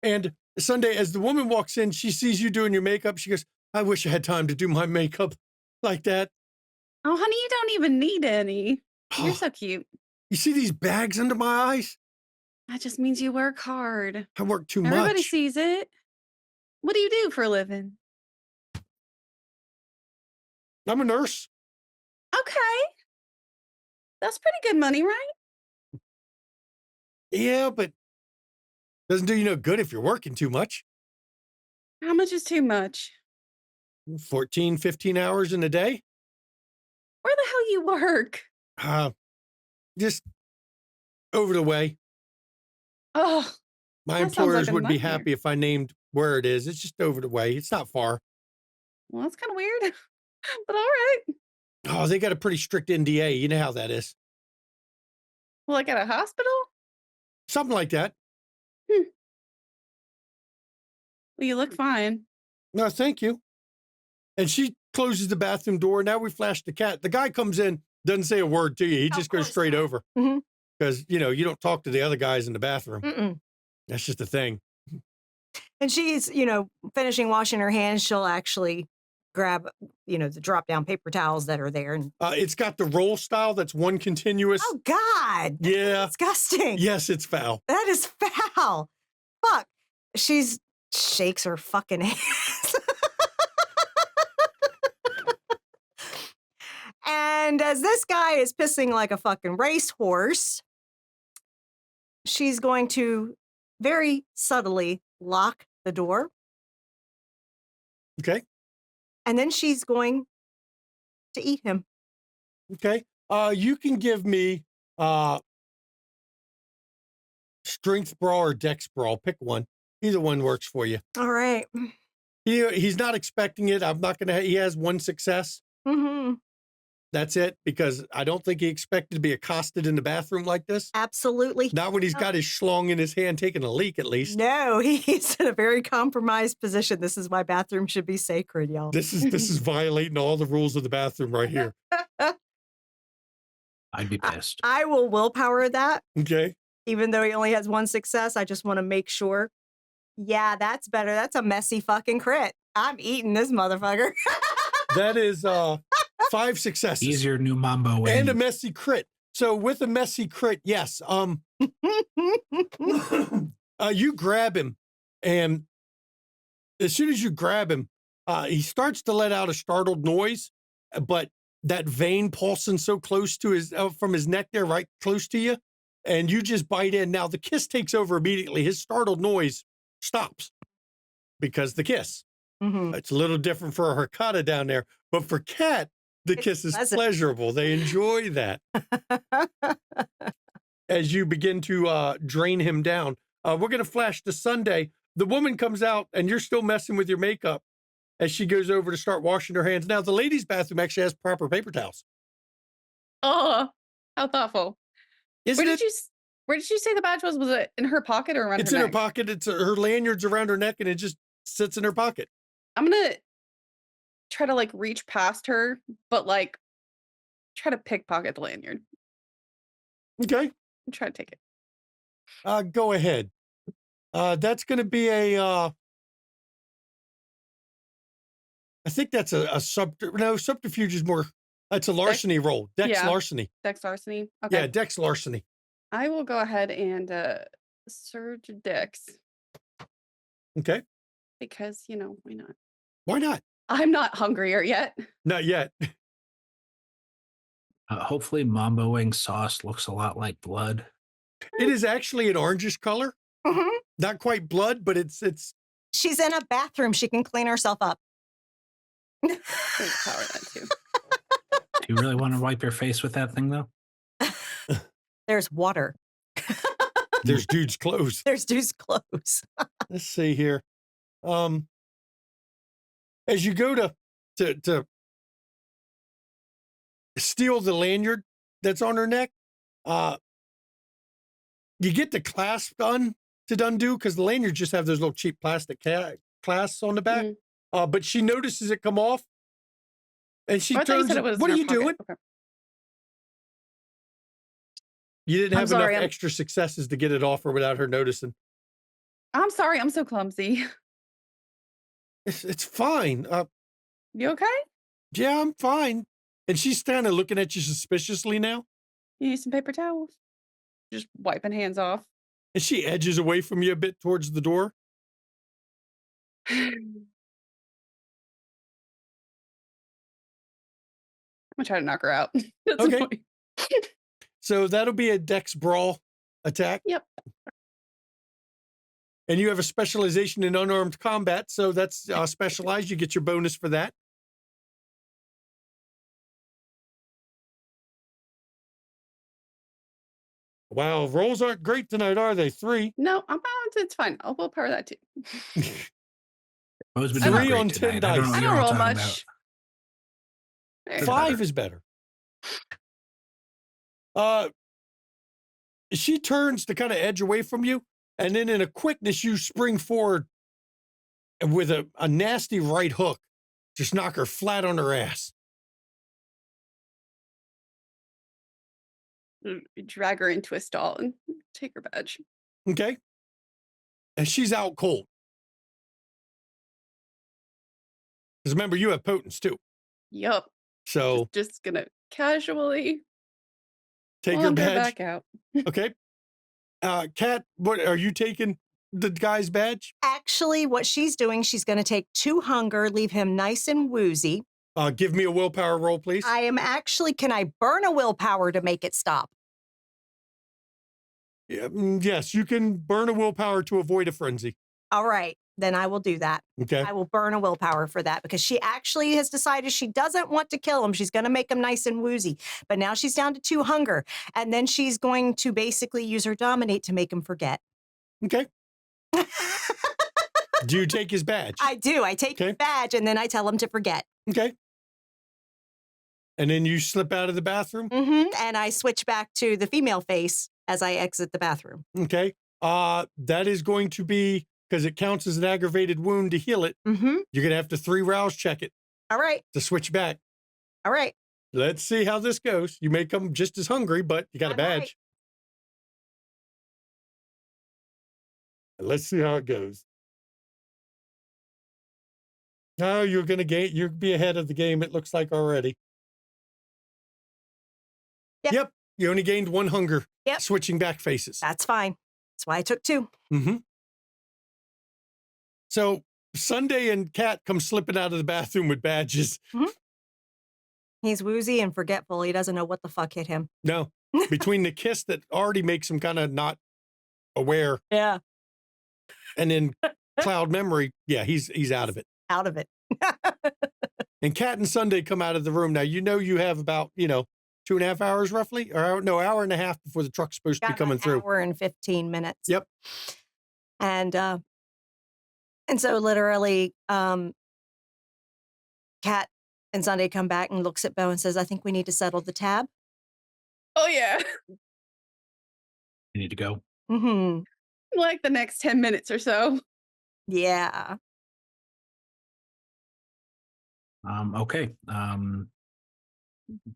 And Sunday, as the woman walks in, she sees you doing your makeup. She goes, I wish I had time to do my makeup like that. Oh, honey, you don't even need any. You're so cute. You see these bags under my eyes? That just means you work hard. I work too Everybody much. sees it. What do you do for a living? I'm a nurse. Okay. That's pretty good money, right? Yeah, but doesn't do you no good if you're working too much. How much is too much? 14, 15 hours in a day. Where the hell you work? Just over the way. Oh, My that sounds like employers a would be nightmare. happy if I named where it is. It's just over the way. It's not far. Well, that's kind of weird, but all right. Oh, they got a pretty strict NDA. You know how that is. Well, like at a hospital? Something like that. Well, you look fine. No, thank you. And she closes the bathroom door. Now we flash the cat. The guy comes in, doesn't say a word to you. He just goes straight over. Because, you don't talk to the other guys in the bathroom. Mm-mm. That's just a thing. And she's, finishing washing her hands. She'll actually grab, the drop down paper towels that are there. And It's got the roll style that's one continuous. oh, God. Yeah. Disgusting. Yes, it's foul. That is foul. Fuck. Shakes her fucking hands. And as this guy is pissing like a fucking racehorse, she's going to very subtly lock the door. Okay. And then she's going to eat him. Okay. You can give me strength brawl or dex brawl. Pick one. Either one works for you. All right. He's not expecting it. I'm not going to. He has one success. Mm-hmm. That's it, because I don't think he expected to be accosted in the bathroom like this. Absolutely. Not when he's got his schlong in his hand taking a leak, at least. No, he's in a very compromised position. This is why bathrooms should be sacred, y'all. This is violating all the rules of the bathroom right here. I'd be pissed. I will willpower that, Okay. even though he only has one success. I just want to make sure. Yeah, that's better. That's a messy fucking crit. I'm eating this motherfucker. That is 5 successes. Easier new mambo. And a messy crit. So with a messy crit, yes. You grab him, and as soon as you grab him, he starts to let out a startled noise, but that vein pulsing so close to his from his neck there, right close to you, and you just bite in. Now the kiss takes over immediately. His startled noise stops because the kiss. Mhm. It's a little different for a Hakata down there, but for Cat, the It's kiss is pleasant. pleasurable. They enjoy that as you begin to drain him down. We're going to flash to Sunday. The woman comes out, and you're still messing with your makeup as she goes over to start washing her hands. Now, the ladies' bathroom actually has proper paper towels. Oh, how thoughtful. Isn't Where it? did you where did you say the badge was? Was it in her pocket or around It's her in her neck? pocket. It's her lanyard's around her neck, and it just sits in her pocket. I'm gonna try to like reach past her, but like try to pickpocket the lanyard Okay, and try to take it. go ahead. That's going to be a. I think that's a subterfuge is more. That's a larceny roll. Dex yeah. larceny. Dex larceny. Okay. Yeah, Dex larceny. I will go ahead and surge Dex Okay, because why not? why not? I'm not hungrier yet. Not yet. Hopefully, Mambo Wing sauce looks a lot like blood. It is actually an orangish color. Mhm. Not quite blood, but it's. She's in a bathroom. She can clean herself up. I'm gonna power that too. Do you really want to wipe your face with that thing, though? There's water. There's dude's clothes. There's dude's clothes. Let's see here. As you go to steal the lanyard that's on her neck, you get the clasp gun to undo because the lanyards just have those little cheap plastic clasps on the back. But she notices it come off, and she Oh, I thought you turns. said it was What in are her you pocket. doing? Okay. You didn't I'm have sorry, enough I'm- extra successes to get it off her without her noticing. I'm sorry, I'm so clumsy. It's fine. You okay? Yeah, I'm fine. And she's kind of looking at you suspiciously now. You need some paper towels? Just wiping hands off. And she edges away from you a bit towards the door. I'm gonna try to knock her out. That's Okay. annoying. So that'll be a Dex Brawl attack. Yep. And you have a specialization in unarmed combat, so that's specialized. You get your bonus for that. Wow, rolls aren't great tonight, are they? 3. No, it's fine. I'll willpower that too. Bo's been Three doing great on 10 tonight. I don't know dice. what I you're don't all roll talking much. about. There. 5 is better. She turns to kind of edge away from you, and then in a quickness, you spring forward with a nasty right hook. Just knock her flat on her ass. Drag her into a stall and take her badge. Okay? And she's out cold. Because remember, you have potence too. Yup. So Just gonna casually take her wander badge. back out. Okay. Kat, what are you taking the guy's badge? Actually, what she's doing, she's going to take 2 hunger, leave him nice and woozy. Give me a willpower roll, please. I am actually, can I burn a willpower to make it stop? Yes, you can burn a willpower to avoid a frenzy. All right, then I will do that. Okay. I will burn a willpower for that because she actually has decided she doesn't want to kill him. She's going to make him nice and woozy. But now she's down to 2 hunger. And then she's going to basically use her dominate to make him forget. Okay. Do you take his badge? I do. I take his badge and then I tell him to forget. Okay. And then you slip out of the bathroom? And I switch back to the female face as I exit the bathroom. Okay. That is going to be, because it counts as an aggravated wound to heal it, you're going to have to 3 rouse check it All right. to switch back. All right. Let's see how this goes. You may come just as hungry, but you got a badge. Right. Let's see how it goes. No, you're going to gain, you'll be ahead of the game, it looks like already. Yep. You only gained 1 hunger. Yep. Switching back faces. That's fine. That's why I took 2. So Sunday and Kat come slipping out of the bathroom with badges. He's woozy and forgetful. He doesn't know what the fuck hit him. No, between the kiss that already makes him kind of not aware, Yeah. and then cloud memory, yeah, he's out of it. Out of it. And Kat and Sunday come out of the room. Now, you have about, 2.5 hours roughly, or hour and a half before the truck's supposed to be coming through. Hour and 15 minutes. Yep. And so literally, Kat and Sunday come back and looks at Bo and says, I think we need to settle the tab. Oh, yeah. You need to go. Mm-hmm. Like the next 10 minutes or so. Yeah. Okay.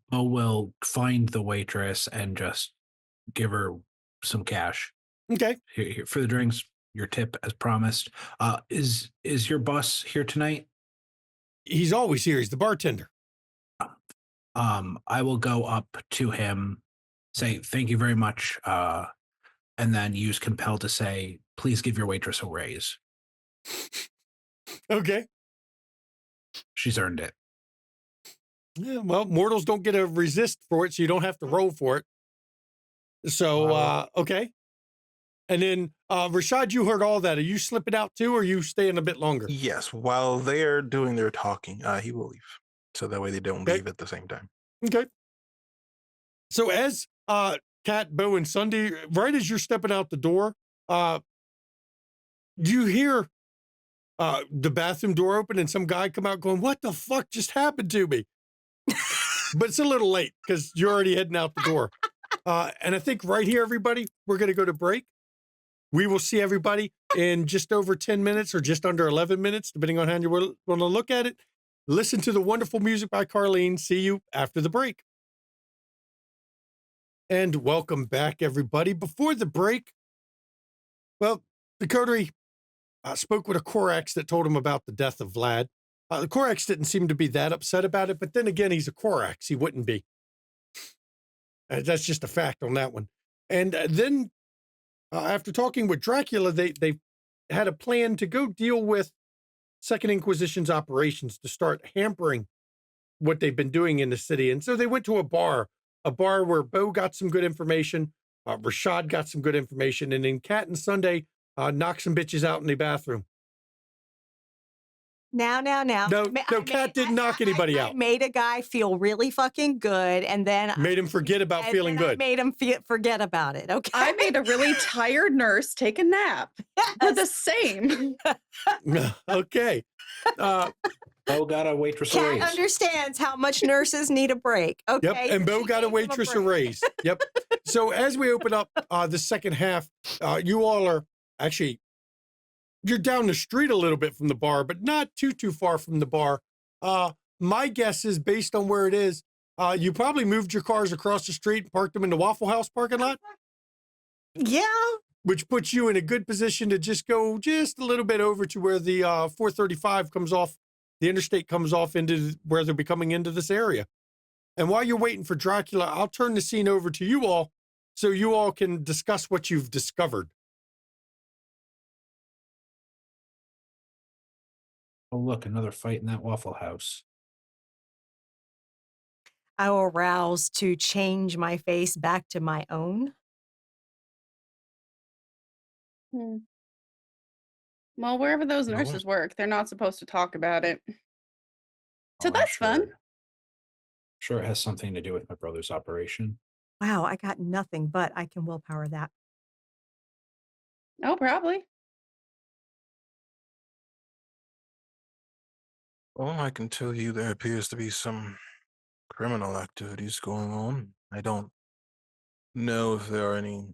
Bo will find the waitress and just give her some cash. Okay. Here for the drinks, your tip as promised. Is your boss here tonight? He's always here. He's the bartender. I will go up to him, say thank you very much, and then use compel to say, please give your waitress a raise. Okay. She's earned it. Yeah, well, mortals don't get to resist for it, so you don't have to roll for it. So, okay. And then, Rashad, you heard all that. Are you slipping out too, or are you staying a bit longer? Yes, while they're doing their talking, he will leave. So that way they don't leave at the same time. Okay. So as Kat, Bo, and Sunday, right as you're stepping out the door, you hear the bathroom door open and some guy come out going, what the fuck just happened to me? But it's a little late because you're already heading out the door. And I think right here, everybody, we're going to go to break. We will see everybody in just over 10 minutes or just under 11 minutes, depending on how you want to look at it. Listen to the wonderful music by Carlene. See you after the break. And welcome back, everybody. Before the break, well, the coterie spoke with a Korax that told him about the death of Vlad. The Korax didn't seem to be that upset about it, but then again, he's a Korax. He wouldn't be. That's just a fact on that one. And then after talking with Dracula, they had a plan to go deal with Second Inquisition's operations to start hampering what they've been doing in the city. And so they went to a bar where Bo got some good information, Rashad got some good information, and then Kat and Sunday knocked some bitches out in the bathroom. Now. No, Kat didn't knock anybody out. I made a guy feel really fucking good, and then Made him forget about feeling good. I made him forget about it. Okay. I made a really tired nurse take a nap. We're the same. Okay. Bo got a waitress a Kat raise. understands how much nurses need a break. Okay. Yep, and Bo got a waitress a raise. Yep. So as we open up the second half, you all are actually, you're down the street a little bit from the bar, but not too far from the bar. My guess is, based on where it is, you probably moved your cars across the street and parked them in the Waffle House parking lot. Yeah. Which puts you in a good position to just go just a little bit over to where the 435 comes off, the interstate comes off into where they'll be coming into this area. And while you're waiting for Dracula, I'll turn the scene over to you all so you all can discuss what you've discovered. Oh, look, another fight in that Waffle House. I will rouse to change my face back to my own. Well, wherever those know nurses work, they're not supposed to talk about it. So Oh, I'm that's fun. Sure, it has something to do with my brother's operation. Wow, I got nothing, but I can willpower that. Oh, probably. Well, I can tell you there appears to be some criminal activities going on. I don't know if there are any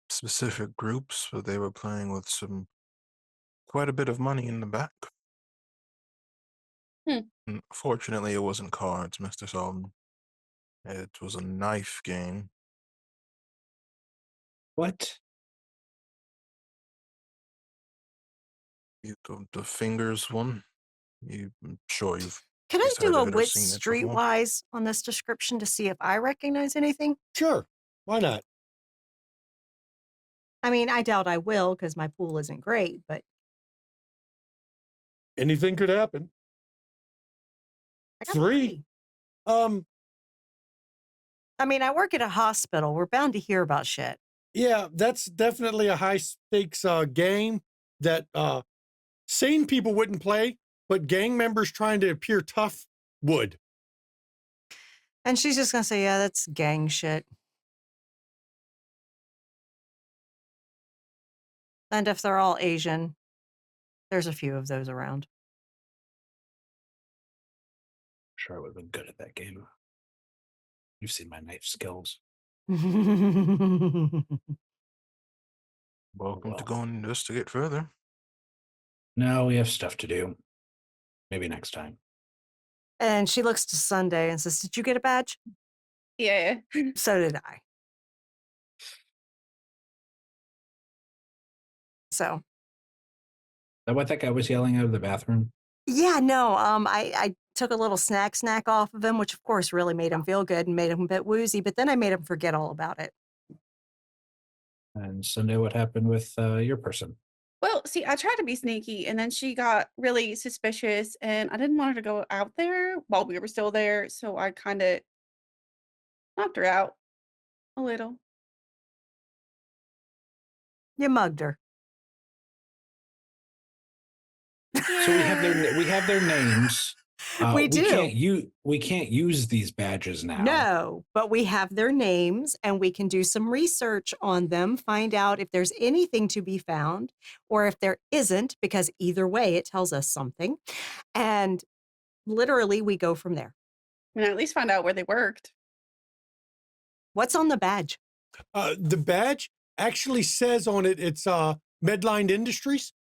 specific groups, but they were playing with quite a bit of money in the back. Fortunately, it wasn't cards, Mr. Sullivan. It was a knife game. What? The fingers one. I'm sure you've Can I just heard do a of it or wit seen it before. streetwise on this description to see if I recognize anything? Sure. Why not? I mean, I doubt I will because my pool isn't great, but Anything could happen. I got 3. Um, I mean, I work at a hospital. We're bound to hear about shit. yeah, that's definitely a high stakes game that sane people wouldn't play, but gang members trying to appear tough would. And she's just going to say, yeah, that's gang shit. And if they're all Asian, there's a few of those around. Sure, I would have been good at that game. You've seen my knife skills. Welcome Well. to go and investigate further. No, we have stuff to do. Maybe next time. And she looks to Sunday and says, did you get a badge? Yeah. So did I. So, Is that what that guy was yelling out of the bathroom? yeah, no, I took a little snack off of him, which of course really made him feel good and made him a bit woozy, but then I made him forget all about it. And Sunday, what happened with your person? Well, see, I tried to be sneaky and then she got really suspicious and I didn't want her to go out there while we were still there. So I kind of knocked her out a little. You mugged her. So we have their names. We do. We can't use these badges now. No, but we have their names and we can do some research on them, find out if there's anything to be found or if there isn't, because either way it tells us something. And literally we go from there. And at least find out where they worked. What's on the badge? The badge actually says on it, it's Medline Industries.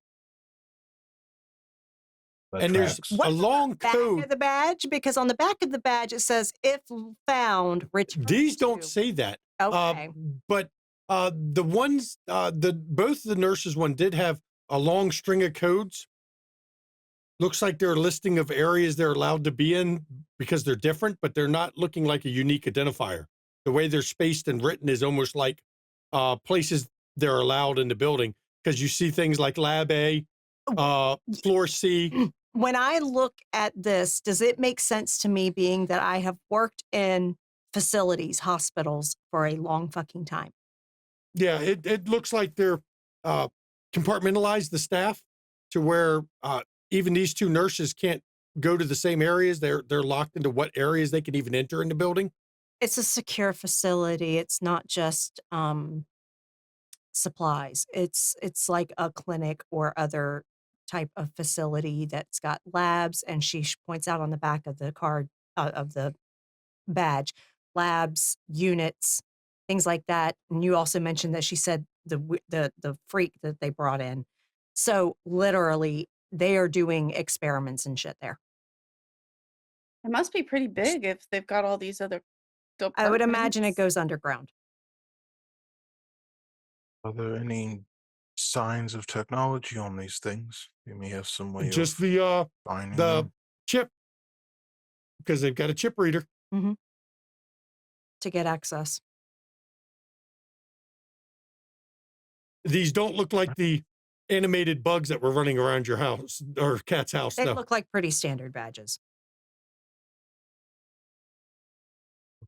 And there's a long code. Back of the badge, because on the back of the badge it says, if found, return. These don't say that. Okay. But the ones, both the nurses one did have a long string of codes. Looks like they're a listing of areas they're allowed to be in because they're different, but they're not looking like a unique identifier. The way they're spaced and written is almost like places they're allowed in the building, because you see things like Lab A, Floor C. When I look at this, does it make sense to me, being that I have worked in facilities, hospitals for a long fucking time? Yeah, it looks like they're compartmentalized the staff to where even these two nurses can't go to the same areas. They're locked into what areas they can even enter in the building. It's a secure facility. It's not just supplies. It's like a clinic or other type of facility that's got labs. And she points out on the back of the card of the badge, labs, units, things like that. And you also mentioned that she said the freak that they brought in. So literally, they are doing experiments and shit there. It must be pretty big if they've got all these other I would imagine it departments. goes underground. Are there any signs of technology on these things? You may have some way Just of finding the them. chip, because they've got a chip reader. To get access. These don't look like the animated bugs that were running around your house or Cat's house. They No. look like pretty standard badges.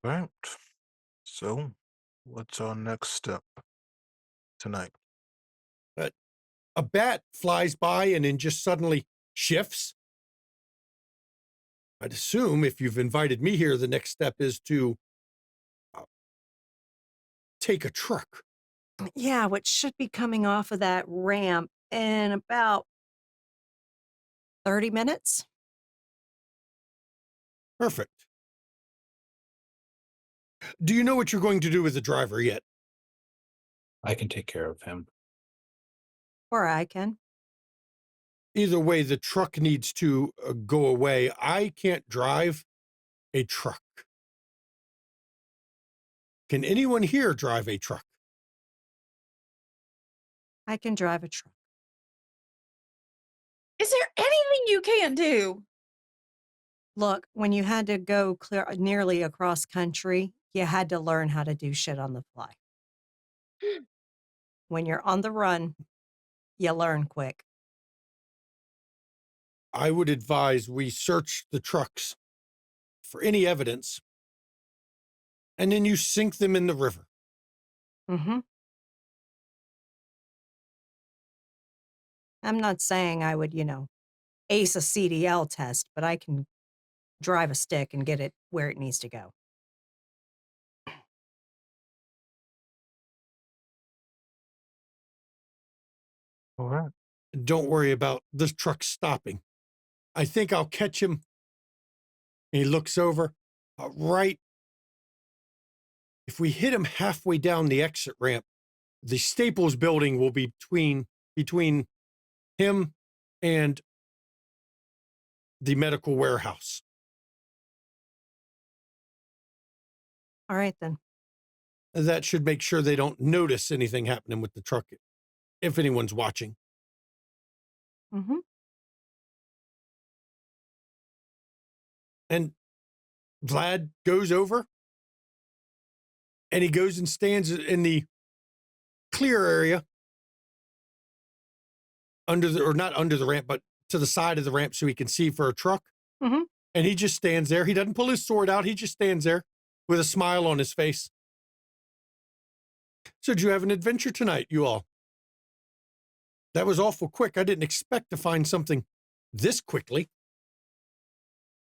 Right. So, what's our next step tonight? A bat flies by and then just suddenly shifts. I'd assume if you've invited me here, the next step is to take a truck. Yeah, which should be coming off of that ramp in about 30 minutes. Perfect. Do you know what you're going to do with the driver yet? I can take care of him. Or I can. Either way, the truck needs to go away. I can't drive a truck. Can anyone here drive a truck? I can drive a truck. Is there anything you can't do? Look, when you had to go nearly across country, you had to learn how to do shit on the fly. When you're on the run, you learn quick. I would advise we search the trucks for any evidence, and then you sink them in the river. Mm-hmm. I'm not saying I would, ace a CDL test, but I can drive a stick and get it where it needs to go. All right. Don't worry about this truck stopping. I think I'll catch him. And he looks over. Right. If we hit him halfway down the exit ramp, the Staples building will be between him and the medical warehouse. All right, then. That should make sure they don't notice anything happening with the truck if anyone's watching. Mm-hmm. And Vlad goes over and he goes and stands in the clear area not under the ramp, but to the side of the ramp so he can see for a truck. Mm-hmm. And he just stands there. He doesn't pull his sword out. He just stands there with a smile on his face. So did you have an adventure tonight, you all? That was awful quick. I didn't expect to find something this quickly.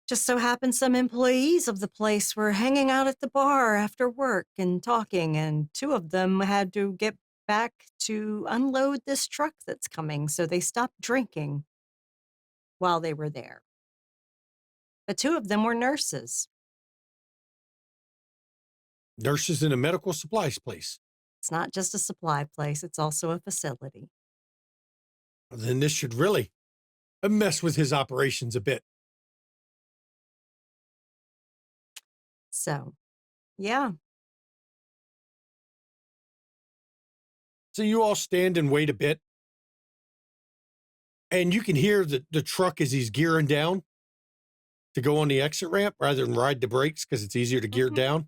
Just so happened some employees of the place were hanging out at the bar after work and talking, and two of them had to get back to unload this truck that's coming, so they stopped drinking while they were there. The two of them were nurses. Nurses in a medical supplies place. It's not just a supply place, it's also a facility. Then this should really mess with his operations a bit. So, yeah. So you all stand and wait a bit. And you can hear the truck as he's gearing down to go on the exit ramp rather than ride the brakes because it's easier to gear down.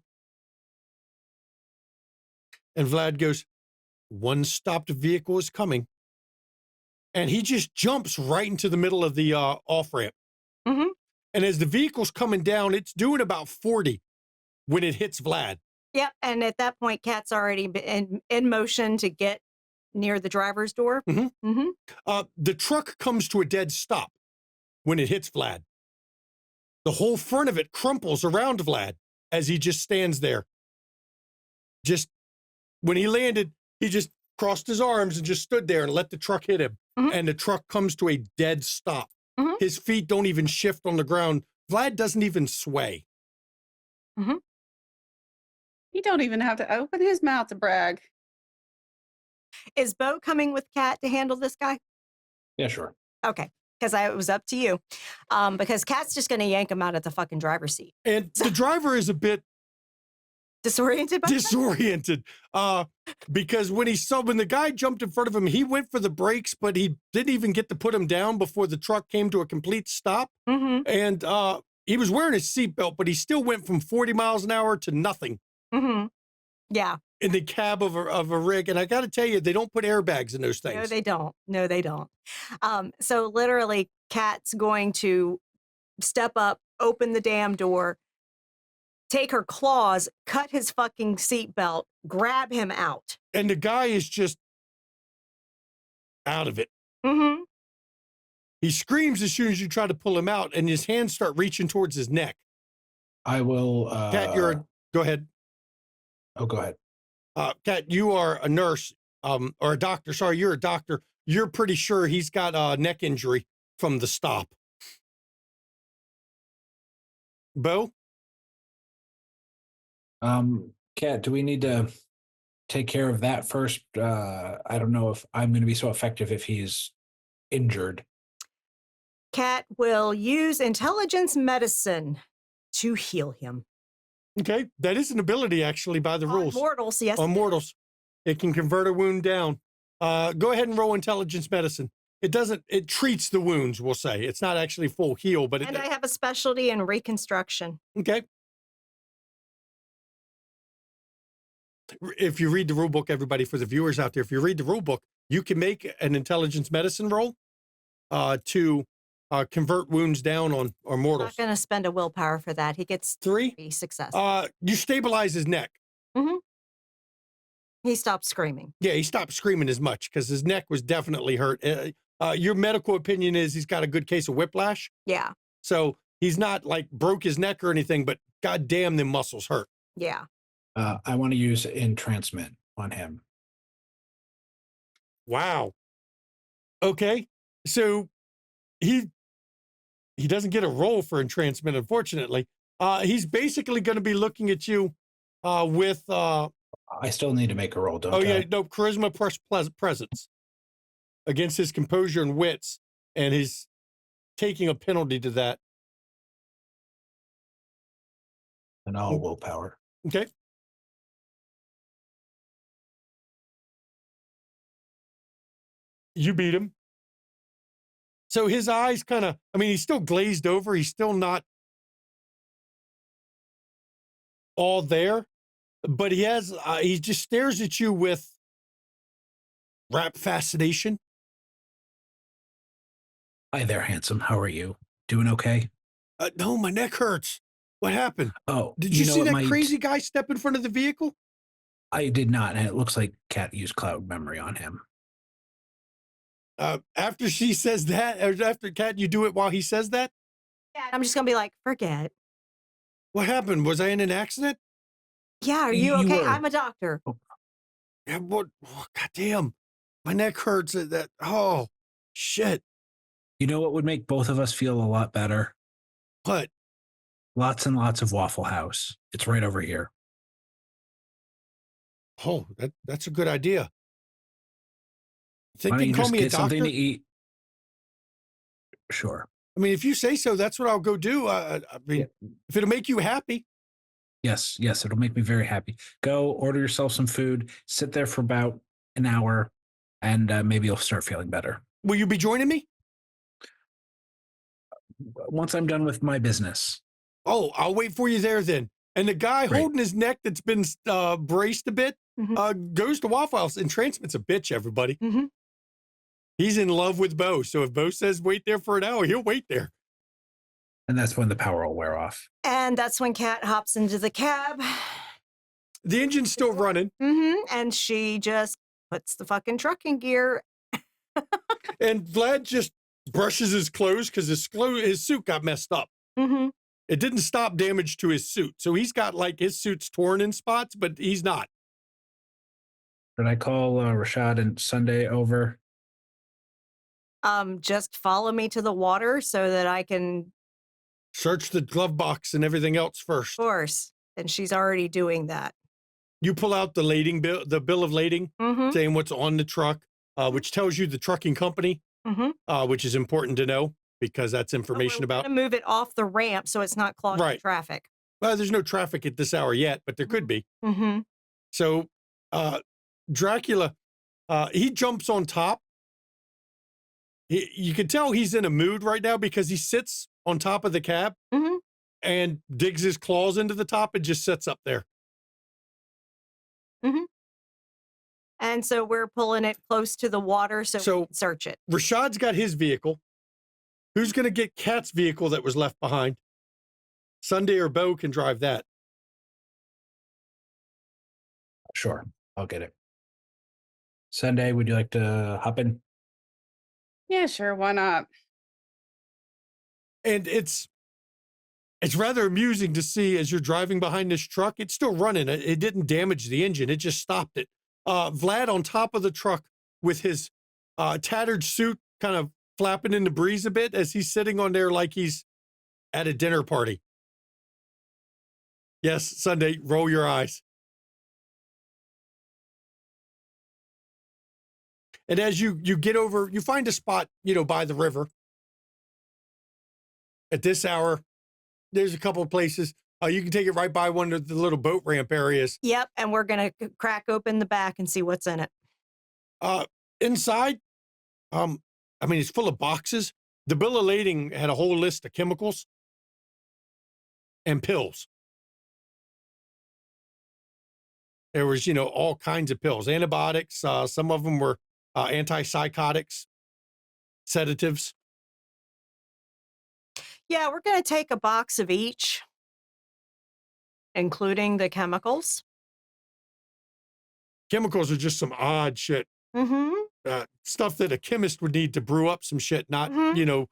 And Vlad goes, one stopped vehicle is coming. And he just jumps right into the middle of the off-ramp. Mm-hmm. And as the vehicle's coming down, it's doing about 40 when it hits Vlad. Yep, and at that point, Kat's already been in motion to get near the driver's door. Mm-hmm. Mm-hmm. The truck comes to a dead stop when it hits Vlad. The whole front of it crumples around Vlad as he just stands there. Just when he landed, he just crossed his arms and just stood there and let the truck hit him. Mm-hmm. And the truck comes to a dead stop. Mm-hmm. His feet don't even shift on the ground. Vlad doesn't even sway. Mm-hmm. He don't even have to open his mouth to brag. Is Bo coming with Kat to handle this guy? Yeah, sure. Okay, because it was up to you. Because Kat's just going to yank him out of the fucking driver's seat. And the driver is a bit Disoriented by that? disoriented because when the guy jumped in front of him, he went for the brakes, but he didn't even get to put him down before the truck came to a complete stop. Mm-hmm. And he was wearing his seatbelt, but he still went from 40 miles an hour to nothing Mm-hmm. Yeah. in the cab of a rig. And I got to tell you, they don't put airbags in those things. No, they don't. No, they don't. So literally, Kat's going to step up, open the damn door, take her claws, cut his fucking seatbelt, grab him out. And the guy is just out of it. Mm-hmm. He screams as soon as you try to pull him out, and his hands start reaching towards his neck. I will. Kat, go ahead. Oh, go ahead. Kat, you are a nurse, or a doctor. Sorry, you're a doctor. You're pretty sure he's got a neck injury from the stop. Bo? Kat, do we need to take care of that first? I don't know if I'm going to be so effective if he's injured. Kat will use intelligence medicine to heal him. Okay, that is an ability, actually, by the rules. On mortals, yes. On mortals. It can convert a wound down. Go ahead and roll intelligence medicine. It treats the wounds, we'll say. It's not actually full heal, but And I have a specialty in reconstruction. Okay. If you read the rule book, everybody, for the viewers out there, if you read the rule book, you can make an intelligence medicine roll to convert wounds down on or Not mortals. going to spend a willpower for that. He gets 3. success. You stabilize his neck. He stopped screaming. Yeah, he stopped screaming as much because his neck was definitely hurt. Your medical opinion is he's got a good case of whiplash. Yeah. So he's not like broke his neck or anything, but goddamn, them muscles hurt. Yeah. I want to use entrancement on him. Wow. Okay. So he doesn't get a roll for entrancement, unfortunately. He's basically going to be looking at you with I still need to make a roll, don't I? oh yeah, no, charisma plus presence against his composure and wits, and he's taking a penalty to that. And all willpower. Okay. You beat him. So his eyes kind of, I mean, he's still glazed over. He's still not all there, but he has, he just stares at you with rapt fascination. Hi there, handsome. How are you? Doing okay? No, my neck hurts. What happened? Oh, Did you know see what, that crazy guy step in front of the vehicle? I did not, and it looks like Cat used cloud memory on him. After she says that, or after Cat, you do it while he says that? I'm just going to be like, forget. What happened? Was I in an accident? Yeah. Are you You okay? were. I'm a doctor. Yeah, what? Oh, goddamn. My neck hurts. Oh, shit. You know what would make both of us feel a lot better? What? Lots and lots of Waffle House. It's right over here. Oh, that's a good idea. Think Why they don't you can call just me a get something doctor? to eat? Sure. I mean, if you say so, that's what I'll go do. I mean, if it'll make you happy. Yes, it'll make me very happy. Go order yourself some food, sit there for about an hour, and maybe you'll start feeling better. Will you be joining me? Once I'm done with my business. Oh, I'll wait for you there then. And the guy Great. holding his neck that's been braced a bit goes to Waffle House. Entrancement a bitch, everybody. Mhm. He's in love with Bo. So if Bo says wait there for an hour, he'll wait there. And that's when the power will wear off. And that's when Kat hops into the cab. The engine's still running. And she just puts the fucking truck in gear. And Vlad just brushes his clothes because his suit got messed up. It didn't stop damage to his suit. So he's got like his suit's torn in spots, but he's not. Did I call Rashad and Sunday over? Just follow me to the water so that I can. Search the glove box and everything else first. Of course. And she's already doing that. You pull out the lading bill, the bill of lading, saying what's on the truck, which tells you the trucking company, which is important to know because that's information about. To move it off the ramp so it's not clogging traffic. Well, there's no traffic at this hour yet, but there could be. So Dracula, he jumps on top. You can tell he's in a mood right now because he sits on top of the cab and digs his claws into the top and just sits up there. And so we're pulling it close to the water so we can search it. Rashad's got his vehicle. Who's going to get Kat's vehicle that was left behind? Sunday or Bo can drive that. Sure, I'll get it. Sunday, would you like to hop in? Yeah, sure. Why not? And it's rather amusing to see as you're driving behind this truck. It's still running. It didn't damage the engine. It just stopped it. Vlad on top of the truck with his tattered suit kind of flapping in the breeze a bit as he's sitting on there like he's at a dinner party. Yes, Sunday, roll your eyes. And as you get over, you find a spot, by the river. At this hour, there's a couple of places. You can take it right by one of the little boat ramp areas. Yep, and we're going to crack open the back and see what's in it. Inside, it's full of boxes. The bill of lading had a whole list of chemicals and pills. There was, all kinds of pills, antibiotics. Some of them were antipsychotics, sedatives. Yeah, we're going to take a box of each, including the chemicals. Chemicals are just some odd shit. Mm-hmm. Stuff that a chemist would need to brew up some shit, not, Mhm.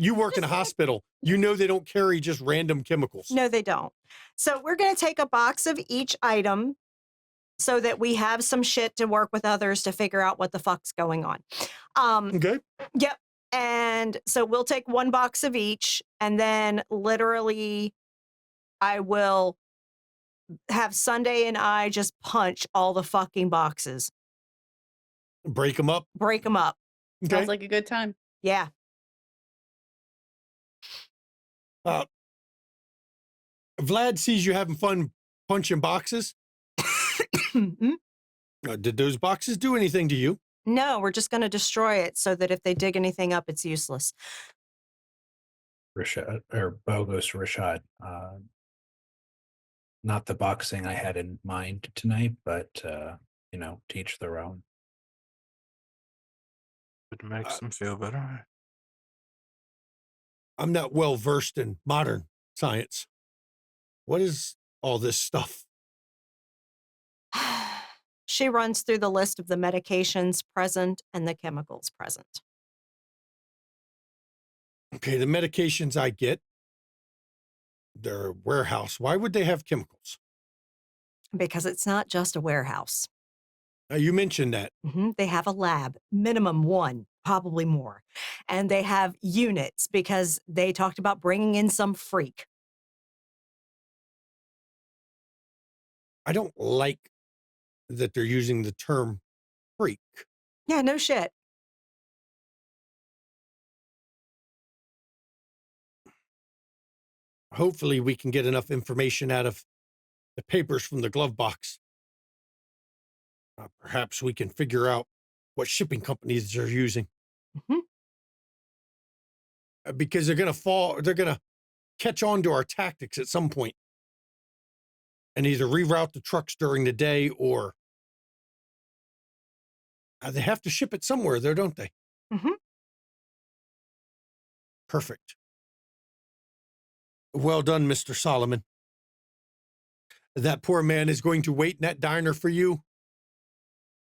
you work in a hospital. You know they don't carry just random chemicals. No, they don't. So we're going to take a box of each item so that we have some shit to work with others to figure out what the fuck's going on. Okay. Yep. And so we'll take one box of each, and then literally I will have Sunday and I just punch all the fucking boxes, Break them up. break them up. Okay. Sounds like a good time. Yeah. Vlad sees you having fun punching boxes. Mhm. Did those boxes do anything to you? No, we're just going to destroy it so that if they dig anything up, it's useless. Rashad or Bo goes to Rashad. Not the boxing I had in mind tonight, but to each their own. It makes them feel better. I'm not well versed in modern science. What is all this stuff? She runs through the list of the medications present and the chemicals present. Okay, the medications I get, their warehouse. Why would they have chemicals? Because it's not just a warehouse. You mentioned that. They have a lab, minimum one, probably more. And they have units because they talked about bringing in some freak. I don't like that they're using the term freak. Yeah, no shit. Hopefully we can get enough information out of the papers from the glove box. Perhaps we can figure out what shipping companies they're using. Mhm. Because they're going to catch on to our tactics at some point and either reroute the trucks during the day or they have to ship it somewhere there, don't they? Mhm. Perfect. Well done, Mr. Solomon. That poor man is going to wait in that diner for you.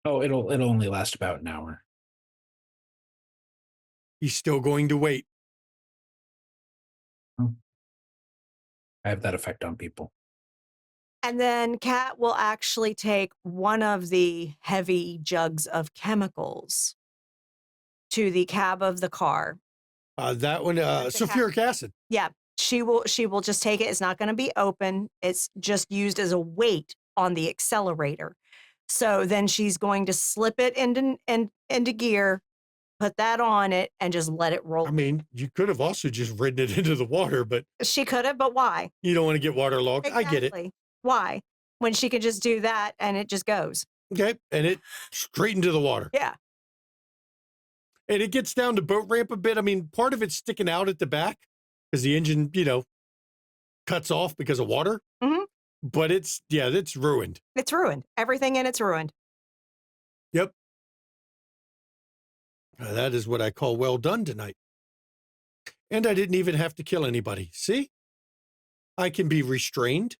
Oh, it'll only last about an hour. He's still going to wait. I have that effect on people. And then Kat will actually take one of the heavy jugs of chemicals to the cab of the car. That one, That's the sulfuric acid. Yeah, she will just take it. It's not going to be open. It's just used as a weight on the accelerator. So then she's going to slip it into gear, put that on it, and just let it roll. I mean, you could have also just ridden it into the water, but She could have, but why? you don't want to get waterlogged. I get it. Exactly. Why? When she could just do that and it just goes. Okay. And it straight into the water. Yeah. And it gets down to boat ramp a bit. I mean, part of it's sticking out at the back because the engine, cuts off because of water. Mhm. But it's ruined. It's ruined. Everything in it's ruined. Yep. That is what I call well done tonight. And I didn't even have to kill anybody. See? I can be restrained.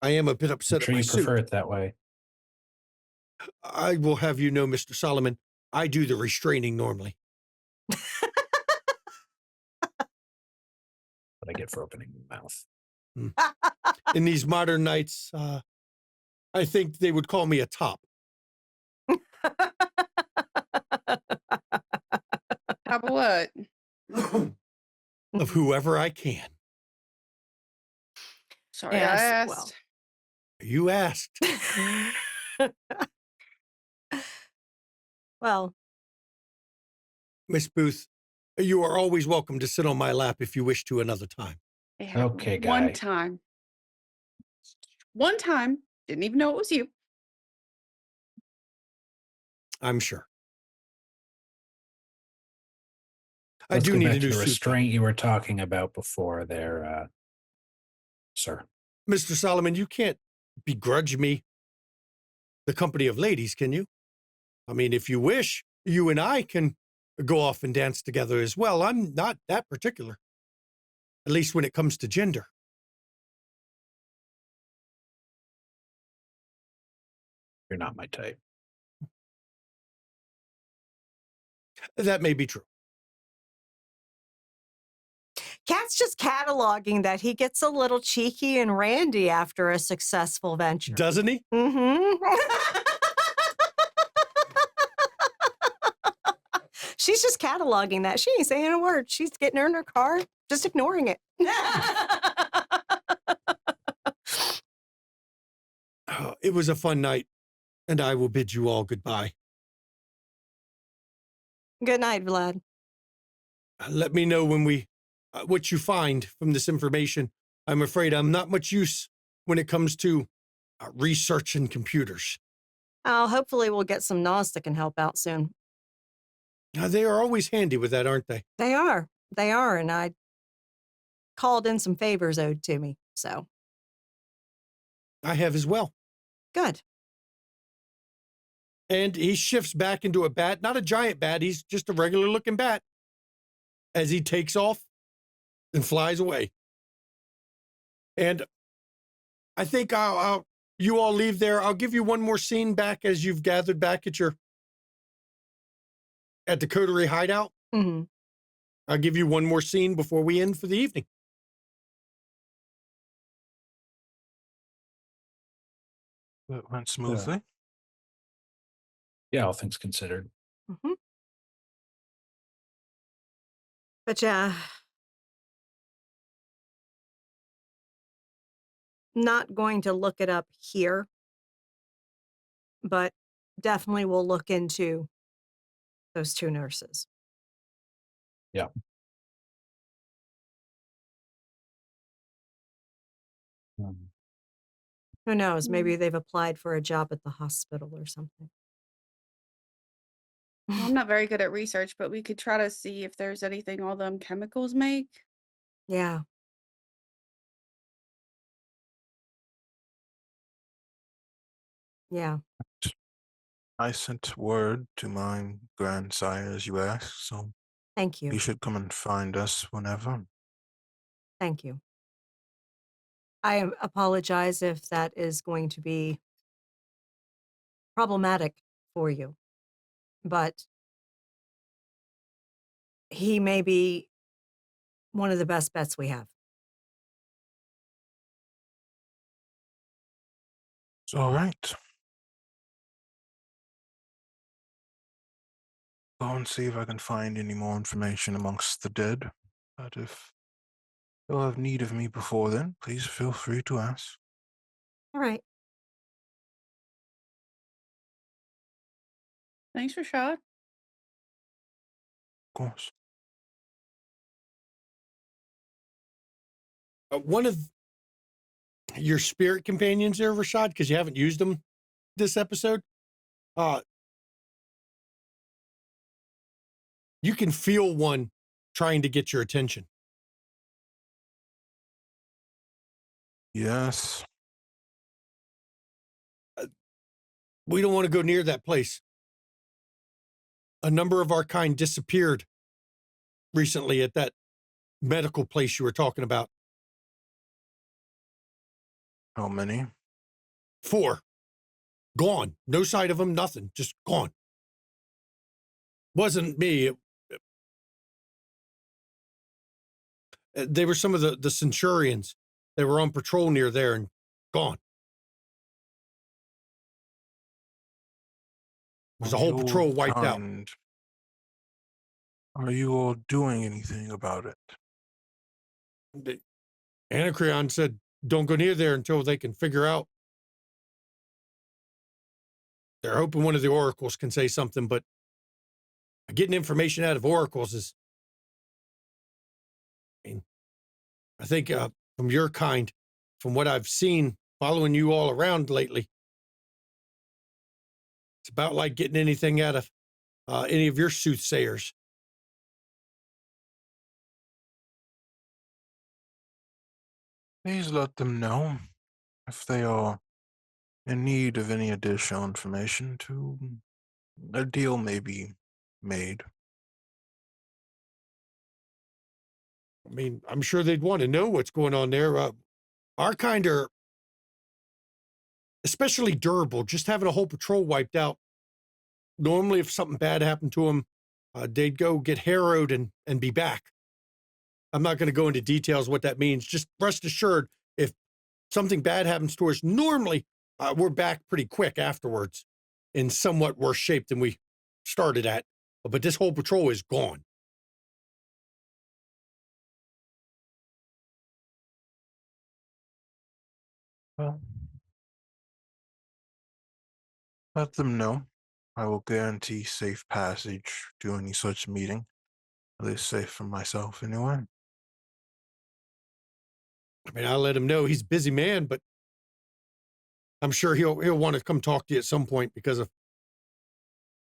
I am a bit upset I'm sure at my you suit. prefer it that way. I will have you know, Mr. Solomon, I do the restraining normally. What I get for opening the mouth. In these modern nights, I think they would call me a top. How about what? Of whoever I can. Sorry, Yes, I asked. well. You asked. Well, Miss Booth, you are always welcome to sit on my lap if you wish to another time. It happened Okay, one guy. time. One time. Didn't even know it was you. I'm sure. I Let's do go need back a to new the suit. restraint you were talking about before there, sir. Mr. Solomon, you can't begrudge me the company of ladies, can you? I mean, if you wish, you and I can go off and dance together as well. I'm not that particular, at least when it comes to gender. You're not my type. That may be true. Cat's just cataloging that he gets a little cheeky and randy after a successful venture. Doesn't he? Mm-hmm. She's just cataloging that. She ain't saying a word. She's getting her in her car, just ignoring it. It was a fun night, and I will bid you all goodbye. Good night, Vlad. Let me know when what you find from this information. I'm afraid I'm not much use when it comes to research and computers. Oh, hopefully we'll get some NOS that can help out soon. They are always handy with that, aren't they? They are. They are. And I called in some favors owed to me. So I have as well. good. And he shifts back into a bat, not a giant bat. He's just a regular looking bat as he takes off and flies away. And I think you all leave there. I'll give you one more scene back as you've gathered back at the Coterie hideout. Mm-hmm. I'll give you one more scene before we end for the evening. That went smoothly. Yeah, all things considered. Mm-hmm. But yeah, not going to look it up here, but definitely will look into those two nurses. Yeah. Who knows? Maybe they've applied for a job at the hospital or something. Well, I'm not very good at research, but we could try to see if there's anything all them chemicals make. Yeah. Yeah. I sent word to my grandsire as you asked, so Thank you. he should come and find us whenever. Thank you. I apologize if that is going to be problematic for you, but he may be one of the best bets we have. It's all right. Go and see if I can find any more information amongst the dead. But if you'll have need of me before then, please feel free to ask. All right. Thanks, Rashad. Of course. One of your spirit companions there, Rashad, because you haven't used them this episode, you can feel one trying to get your attention. Yes. We don't want to go near that place. A number of our kind disappeared recently at that medical place you were talking about. How many? 4. Gone. No sight of them, nothing. Just gone. Wasn't me. They were some of the centurions. They were on patrol near there and gone. There's a whole patrol wiped out. Are you all doing anything about it? Anacreon said, don't go near there until they can figure out. They're hoping one of the oracles can say something, but getting information out of oracles is, I think from your kind, from what I've seen following you all around lately, it's about like getting anything out of any of your soothsayers. Please let them know if they are in need of any additional information a deal may be made. I mean, I'm sure they'd want to know what's going on there. Our kind are especially durable. Just having a whole patrol wiped out. Normally, if something bad happened to them, they'd go get harrowed and be back. I'm not going to go into details what that means. Just rest assured, if something bad happens to us, normally we're back pretty quick afterwards in somewhat worse shape than we started at. But this whole patrol is gone. Well, let them know. I will guarantee safe passage to any such meeting. At least safe for myself, anyway. I mean, I'll let him know he's a busy man, but I'm sure he'll want to come talk to you at some point because of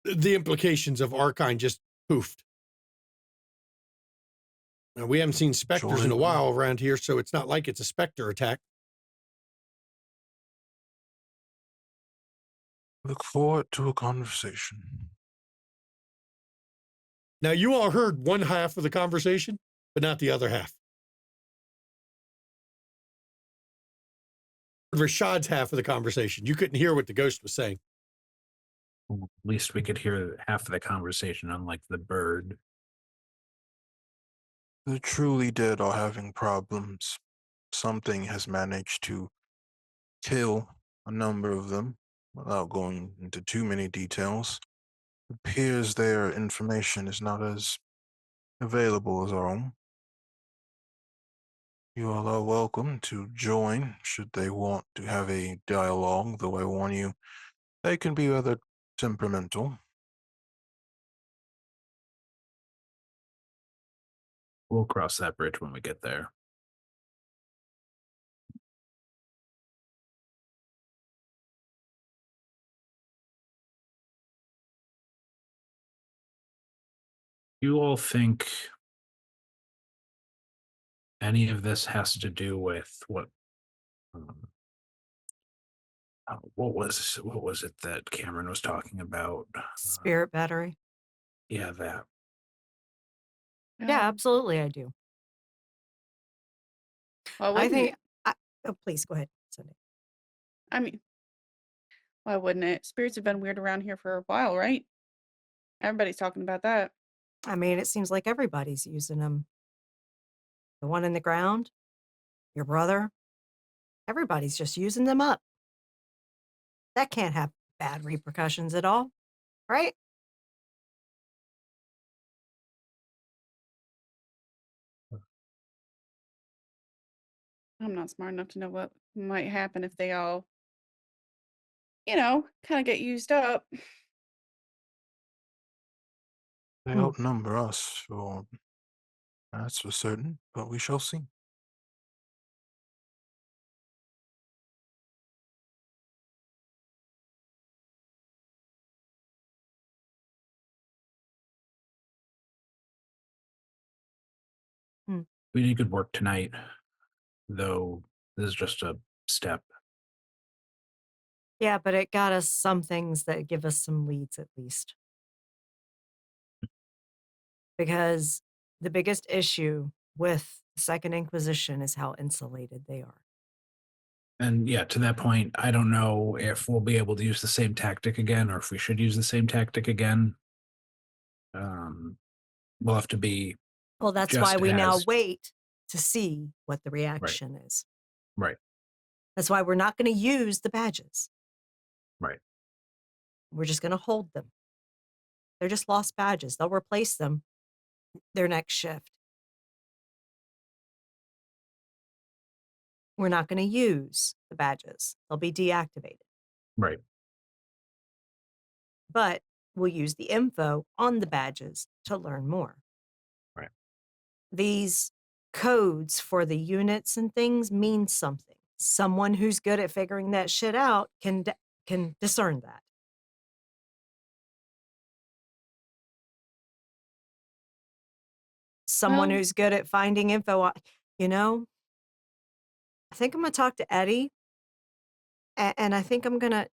the implications of our kind just poofed. Now, we haven't seen specters in a while around here, so it's not like it's a specter attack. Look forward to a conversation. Now, you all heard one half of the conversation, but not the other half. Rashad's half of the conversation. You couldn't hear what the ghost was saying. At least we could hear half of the conversation, unlike the bird. The truly dead are having problems. Something has managed to kill a number of them without going into too many details. It appears their information is not as available as our own. You all are welcome to join should they want to have a dialogue, though I warn you, they can be rather temperamental. We'll cross that bridge when we get there. You all think any of this has to do with what was it that Cameron was talking about? Spirit battery. Yeah, that. Yeah, absolutely, I do. Well, I wouldn't think. it? Oh, please go ahead, Sunday. I mean, why wouldn't it? Spirits have been weird around here for a while, right? Everybody's talking about that. I mean, it seems like everybody's using them. The one in the ground, your brother, everybody's just using them up. That can't have bad repercussions at all, right? I'm not smart enough to know what might happen if they all, kind of get used up. They outnumber us, or that's for certain, but we shall see. We did good work tonight, though this is just a step. Yeah, but it got us some things that give us some leads at least. Because the biggest issue with the Second Inquisition is how insulated they are. And yeah, to that point, I don't know if we'll be able to use the same tactic again, or if we should use the same tactic again. We'll have to be. Well, that's just why we now as- wait to see what the reaction is. Right. That's why we're not going to use the badges. Right. We're just going to hold them. They're just lost badges. They'll replace them their next shift. We're not going to use the badges. They'll be deactivated. Right. But we'll use the info on the badges to learn more. Right. These codes for the units and things mean something. Someone who's good at figuring that shit out can discern that. Someone Well- who's good at finding info, I think I'm gonna talk to Eddie, and I think I'm gonna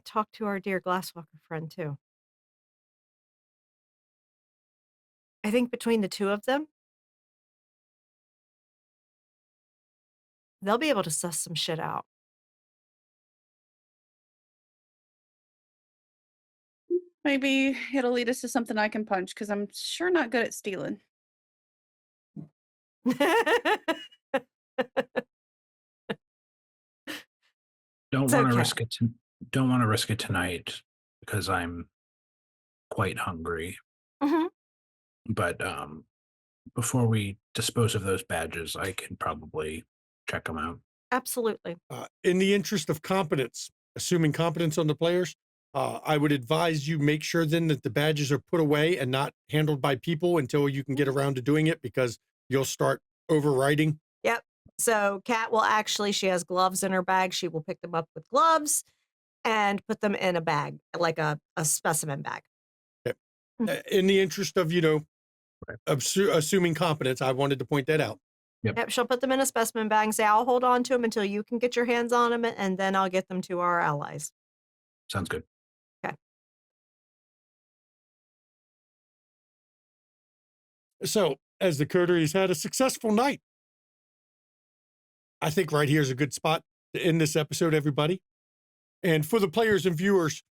talk to our dear Glasswalker friend too. I think between the two of them, They'll be able to suss some shit out. Maybe it'll lead us to something I can punch because I'm sure not good at stealing. Don't It's want to okay. risk it. Don't want to risk it tonight because I'm quite hungry. Mhm. But before we dispose of those badges, I can probably check them out. Absolutely. In the interest of competence, assuming competence on the players, I would advise you make sure then that the badges are put away and not handled by people until you can get around to doing it, because you'll start overriding. Yep. So Kat will actually, she has gloves in her bag. She will pick them up with gloves and put them in a bag, like a specimen bag. In the interest of, Right. assuming competence, I wanted to point that out. Yep. She'll put them in a specimen bag and say, I'll hold on to them until you can get your hands on them, and then I'll get them to our allies. Sounds good. So, as the coteries had a successful night, I think right here is a good spot to end this episode, everybody. And for the players and viewers,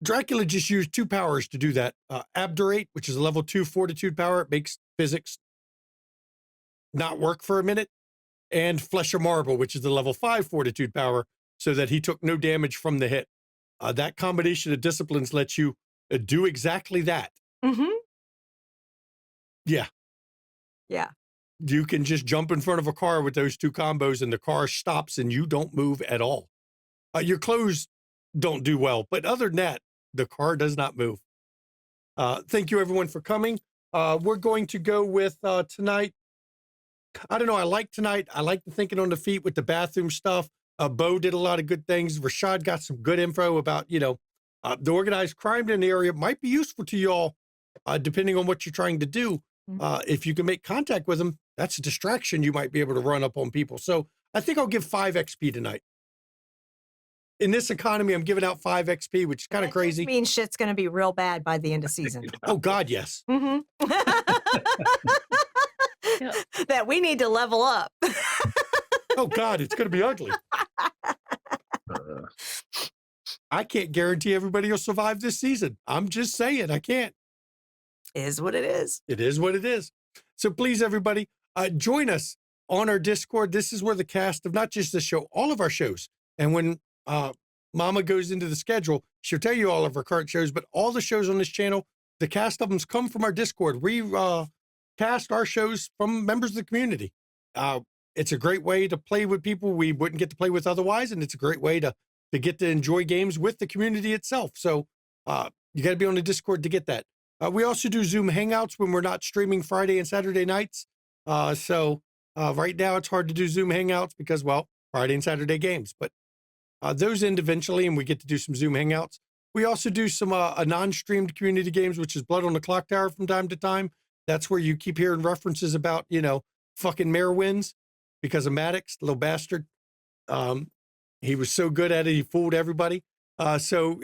Dracula just used 2 powers to do that. Abdurate, which is a level 2 fortitude power. It makes physics not work for a minute. And Flesh of Marble, which is the level 5 fortitude power, so that he took no damage from the hit. That combination of disciplines lets you do exactly that. Mm-hmm. Yeah. Yeah. You can just jump in front of a car with those 2 combos and the car stops and you don't move at all. Your clothes don't do well, but other than that, the car does not move. Thank you, everyone, for coming. We're going to go with tonight. I don't know. I like tonight. I like the thinking on the feet with the bathroom stuff. Bo did a lot of good things. Rashad got some good info about, the organized crime in the area. Might be useful to you all, depending on what you're trying to do. If you can make contact with them, that's a distraction you might be able to run up on people. So I think I'll give 5 XP tonight. In this economy, I'm giving out 5 XP, which is kind of crazy. Means shit's going to be real bad by the end of season. Oh, God, yes. Mm-hmm. That we need to level up. Oh, God, it's going to be ugly. I can't guarantee everybody will survive this season. I'm just saying, I can't. Is what it is. It is what it is. So please, everybody, join us on our Discord. This is where the cast of not just this show, all of our shows. And when Mama goes into the schedule, she'll tell you all of our current shows, but all the shows on this channel, the cast of them come from our Discord. We cast our shows from members of the community. It's a great way to play with people we wouldn't get to play with otherwise, and it's a great way to get to enjoy games with the community itself. So you got to be on the Discord to get that. We also do Zoom Hangouts when we're not streaming Friday and Saturday nights. So right now it's hard to do Zoom Hangouts because, well, Friday and Saturday games. But those end eventually, and we get to do some Zoom Hangouts. We also do some non-streamed community games, which is Blood on the Clock Tower from time to time. That's where you keep hearing references about, fucking Mayor wins because of Maddox, little bastard. He was so good at it, he fooled everybody. So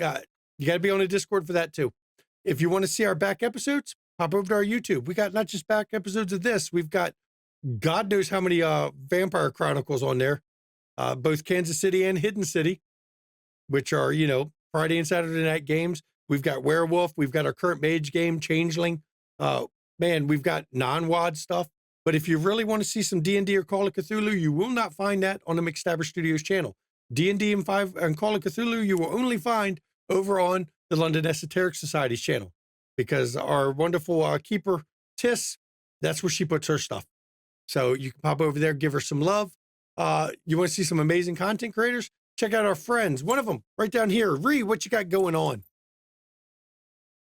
you got to be on the Discord for that too. If you want to see our back episodes, pop over to our YouTube. We got not just back episodes of this, we've got God knows how many Vampire Chronicles on there, both Kansas City and Hidden City, which are, Friday and Saturday night games. We've got Werewolf. We've got our current mage game, Changeling. Man, we've got non-WOD stuff. But if you really want to see some D&D or Call of Cthulhu, you will not find that on the McStabber Studios channel. D&D and Call of Cthulhu, you will only find over on the London Esoteric Society's channel, because our wonderful keeper, Tiss, that's where she puts her stuff. So you can pop over there, give her some love. You want to see some amazing content creators? Check out our friends. One of them right down here. Ree, what you got going on?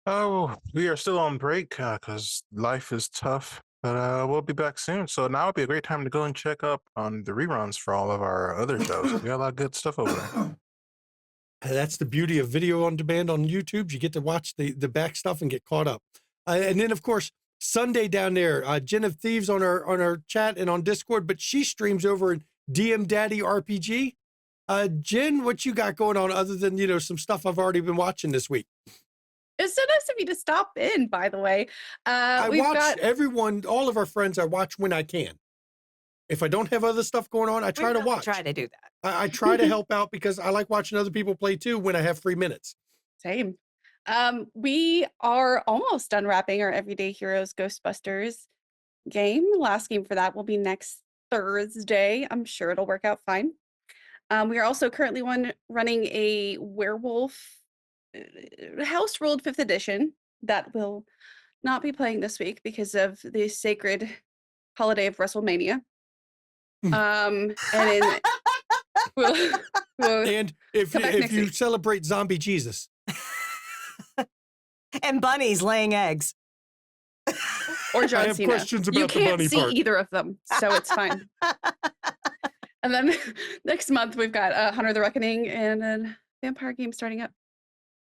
Oh, we are still on break because life is tough, but we'll be back soon. So now would be a great time to go and check up on the reruns for all of our other shows. We got a lot of good stuff over there. That's the beauty of video on demand on YouTube. You get to watch the back stuff and get caught up. And then, of course, Sunday down there, Jen of Thieves on our chat and on Discord, but she streams over in DM Daddy RPG. Jen, what you got going on other than, some stuff I've already been watching this week? It's so nice of you to stop in, by the way. I watch everyone, all of our friends, I watch when I can. If I don't have other stuff going on, I try to watch. Try to do that. I try to help out because I like watching other people play too when I have 3 minutes. Same. We are almost unwrapping our Everyday Heroes Ghostbusters game. The last game for that will be next Thursday. I'm sure it'll work out fine. We are also currently running a werewolf house ruled 5th edition that will not be playing this week because of the sacred holiday of WrestleMania. And then we'll And if come back next you week. celebrate Zombie Jesus, And bunnies laying eggs. Or I John have Cena. questions You about the can't bunny see part. either of them, so it's fine. And then next month we've got Hunter the Reckoning and a vampire game starting up.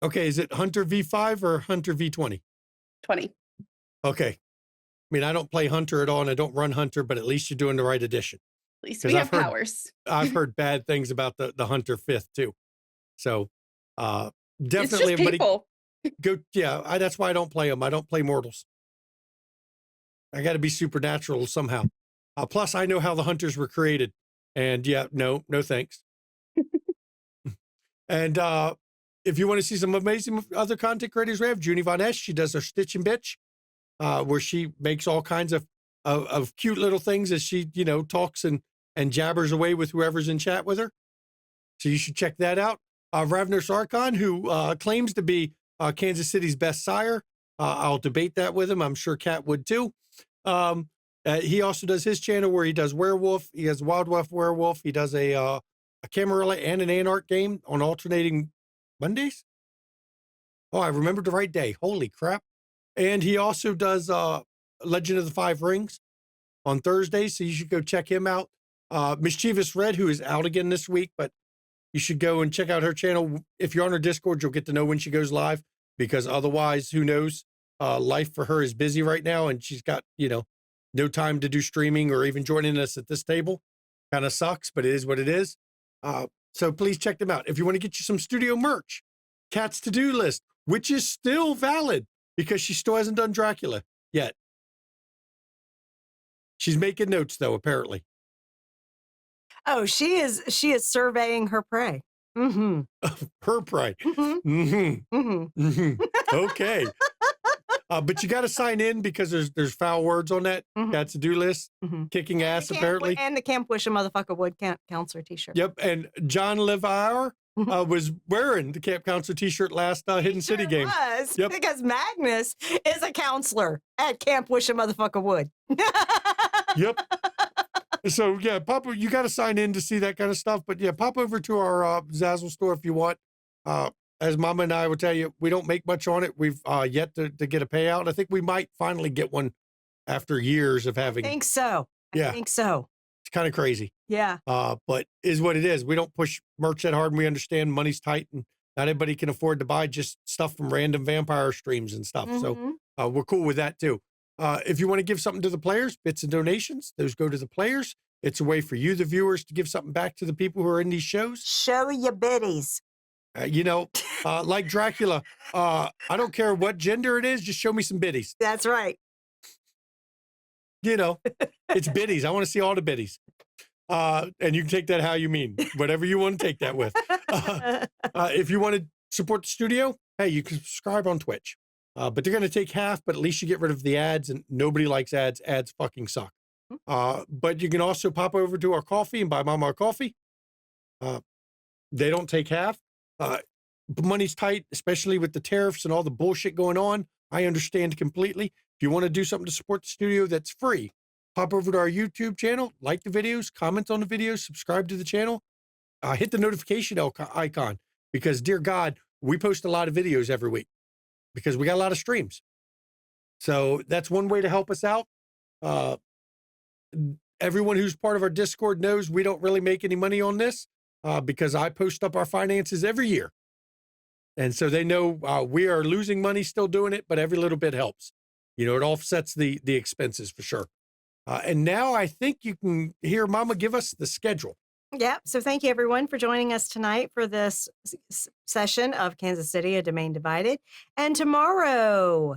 Okay, is it Hunter V5 or Hunter V20? 20. Okay. I mean, I don't play Hunter at all, and I don't run Hunter, but at least you're doing the right edition. At least 'Cause we I've have heard- powers. I've heard bad things about the Hunter 5th too. So It's definitely just everybody people. go. Yeah, that's why I don't play them. I don't play mortals. I got to be supernatural somehow. Plus, I know how the hunters were created, and yeah, no thanks. And if you want to see some amazing other content creators, we have Junie Von S. She does her Stitch and Bitch, where she makes all kinds of cute little things as she talks and jabbers away with whoever's in chat with her. So you should check that out. Ravner Sarkon, who claims to be Kansas City's best sire. I'll debate that with him. I'm sure Kat would too. He also does his channel where he does werewolf. He has Wild West Werewolf. He does a Camarilla and an Anarch game on alternating Mondays. Oh, I remembered the right day. Holy crap. And he also does Legend of the Five Rings on Thursdays. So you should go check him out. Mischievous Red, who is out again this week, but you should go and check out her channel. If you're on her Discord, you'll get to know when she goes live, because otherwise, who knows? Life for her is busy right now, and she's got, no time to do streaming or even joining us at this table. Kind of sucks, but it is what it is. So please check them out. If you want to get you some studio merch, Kat's to-do list, which is still valid because she still hasn't done Dracula yet. She's making notes though, apparently. Oh, she is surveying her prey. Mm-hmm. Her pride. Mm-hmm. Mm-hmm. Mm-hmm. Okay. But you got to sign in because there's foul words on that. Mhm. Kat's to-do list. Mhm. Kicking ass, apparently. And the Camp Wish a Motherfucker Would Counselor t-shirt. Yep. And John Levar was wearing the Camp Counselor t-shirt last Hidden City Sure game. was, Yep. because Magnus is a counselor at Camp Wish a Motherfucker Would. Yep. So yeah, you got to sign in to see that kind of stuff. But yeah, pop over to our Zazzle store if you want. As Mama and I will tell you, we don't make much on it. We've yet to get a payout. I think we might finally get one after years of having. I think so. Yeah. I think so. It's kind of crazy. Yeah. But is what it is. We don't push merch that hard, and we understand money's tight, and not everybody can afford to buy just stuff from random vampire streams and stuff. Mhm. So we're cool with that too. If you want to give something to the players, bits and donations, those go to the players. It's a way for you, the viewers, to give something back to the people who are in these shows. Show your biddies. Like Dracula, I don't care what gender it is, just show me some biddies. That's right. It's biddies. I want to see all the biddies. And you can take that how you mean, whatever you want to take that with. If you want to support the studio, hey, you can subscribe on Twitch. But they're going to take half, but at least you get rid of the ads, and nobody likes ads. Ads fucking suck. But you can also pop over to our coffee and buy Mama our coffee. They don't take half. Money's tight, especially with the tariffs and all the bullshit going on. I understand completely. If you want to do something to support the studio that's free, pop over to our YouTube channel, like the videos, comment on the videos, subscribe to the channel, hit the notification icon, because dear God, we post a lot of videos every week because we got a lot of streams. So that's one way to help us out. Everyone who's part of our Discord knows we don't really make any money on this because I post up our finances every year. And so they know we are losing money still doing it, but every little bit helps. It offsets the expenses for sure. And now I think you can hear Mama give us the schedule. Yeah. So thank you, everyone, for joining us tonight for this session of Kansas City, A Domain Divided. And tomorrow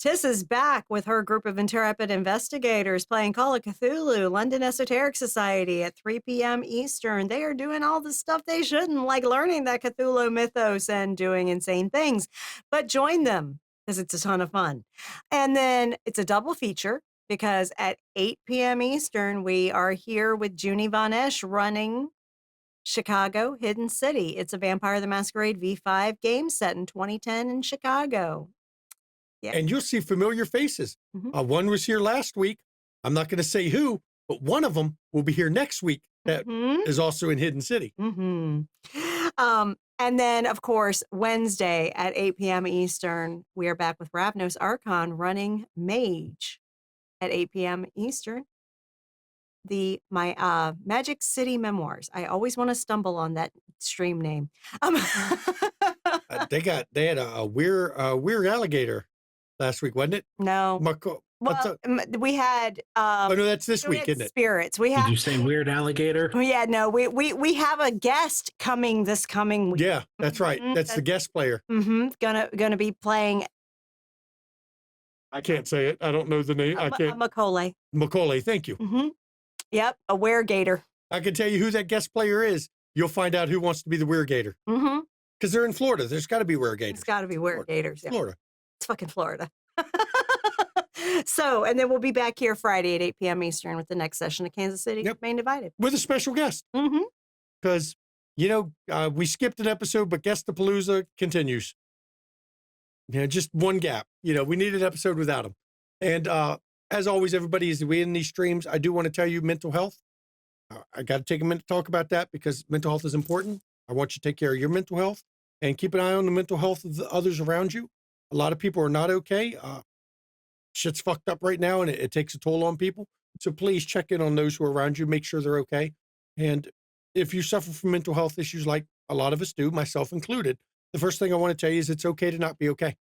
Tiss is back with her group of intrepid investigators playing Call of Cthulhu, London Esoteric Society at 3 p.m. Eastern. They are doing all the stuff they shouldn't, like learning that Cthulhu mythos and doing insane things. But join them because it's a ton of fun. And then it's a double feature because at 8 p.m. Eastern, we are here with Junie Von Esch running Chicago Hidden City. It's a Vampire the Masquerade V5 game set in 2010 in Chicago. Yeah. And you'll see familiar faces. Mhm. One was here last week. I'm not going to say who, but one of them will be here next week that is also in Hidden City. And then, of course, Wednesday at 8 p.m. Eastern, we are back with Ravnos Archon running Mage at 8 p.m. Eastern. My Magic City Memoirs. I always want to stumble on that stream name. They had a weird alligator last week, wasn't it? No. Well, we had. Oh no, that's this week, isn't it? Spirits. We Did have. you say weird alligator? Yeah, no. We have a guest coming this coming week. Yeah, that's right. That's the guest player. Gonna be playing. I can't say it. I don't know the name. I can't. Macaulay. Macaulay. Thank you. Yep, a weregator. I can tell you who that guest player is. You'll find out who wants to be the weregator. Because they're in Florida. There's got to be weregators. It's got to be weregators. Yeah. Florida. It's fucking Florida. So, and then we'll be back here Friday at 8 p.m. Eastern with the next session of Kansas City Main Divided. With a special guest. Because, we skipped an episode, but Guest-a-Palooza continues. Just one gap. We need an episode without him. And as always, everybody, as we end these streams, I do want to tell you mental health. I got to take a minute to talk about that because mental health is important. I want you to take care of your mental health and keep an eye on the mental health of the others around you. A lot of people are not okay. Shit's fucked up right now and it takes a toll on people. So please check in on those who are around you, make sure they're okay. And if you suffer from mental health issues like a lot of us do, myself included, the first thing I want to tell you is it's okay to not be okay.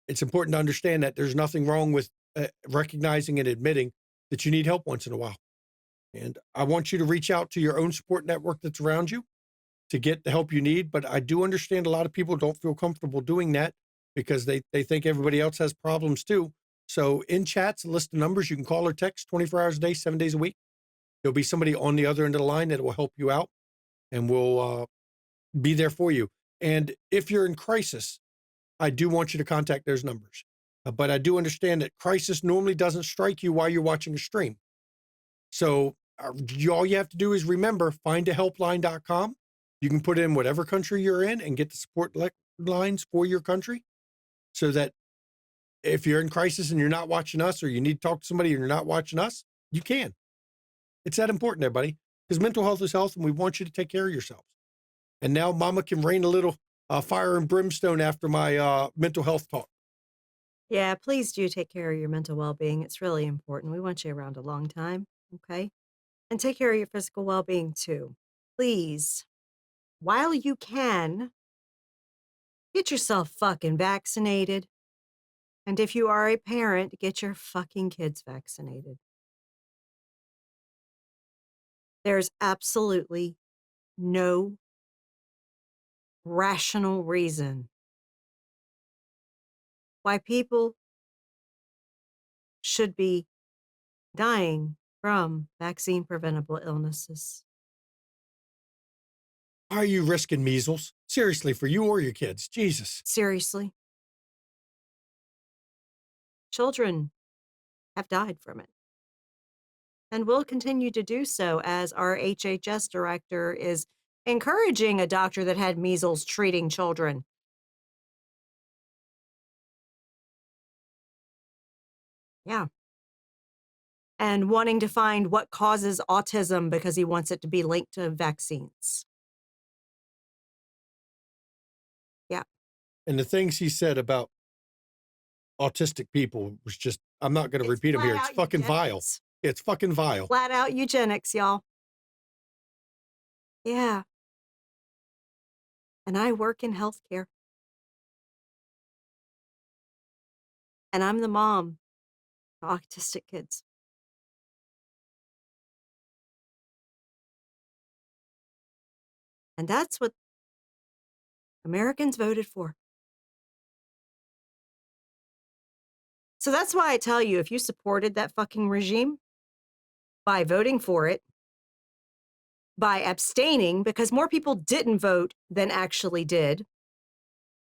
It's important to understand that there's nothing wrong with recognizing and admitting that you need help once in a while. And I want you to reach out to your own support network that's around you to get the help you need. But I do understand a lot of people don't feel comfortable doing that because they think everybody else has problems too. So in chats, a list of numbers, you can call or text 24 hours a day, 7 days a week. There'll be somebody on the other end of the line that will help you out and will be there for you. And if you're in crisis, I do want you to contact those numbers. But I do understand that crisis normally doesn't strike you while you're watching a stream. So all you have to do is remember, findahelpline.com. You can put in whatever country you're in and get the support lines for your country so that if you're in crisis and you're not watching us or you need to talk to somebody and you're not watching us, you can. It's that important, everybody, because mental health is health and we want you to take care of yourselves. And now Mama can rain a little fire and brimstone after my mental health talk. Yeah, please do take care of your mental well-being. It's really important. We want you around a long time, okay? And take care of your physical well-being too. Please, while you can, get yourself fucking vaccinated. And if you are a parent, get your fucking kids vaccinated. There's absolutely no rational reason why people should be dying from vaccine preventable illnesses. Why are you risking measles? Seriously, for you or your kids? Jesus. Seriously. Children have died from it and will continue to do so as our HHS director is encouraging a doctor that had measles treating children. Yeah. And wanting to find what causes autism because he wants it to be linked to vaccines. Yeah. And the things he said about autistic people was just, I'm not going to repeat them here. It's fucking vile. It's fucking vile. Flat out eugenics, y'all. Yeah. And I work in healthcare. And I'm the mom of autistic kids. And that's what Americans voted for. So that's why I tell you, if you supported that fucking regime by voting for it, by abstaining, because more people didn't vote than actually did,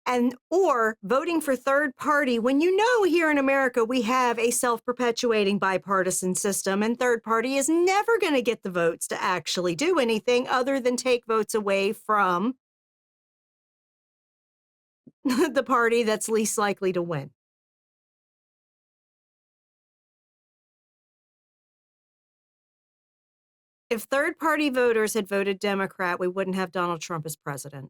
and or voting for third party when you know here in America we have a self-perpetuating bipartisan system, and third party is never going to get the votes to actually do anything other than take votes away from the party that's least likely to win. If third party voters had voted Democrat, we wouldn't have Donald Trump as president.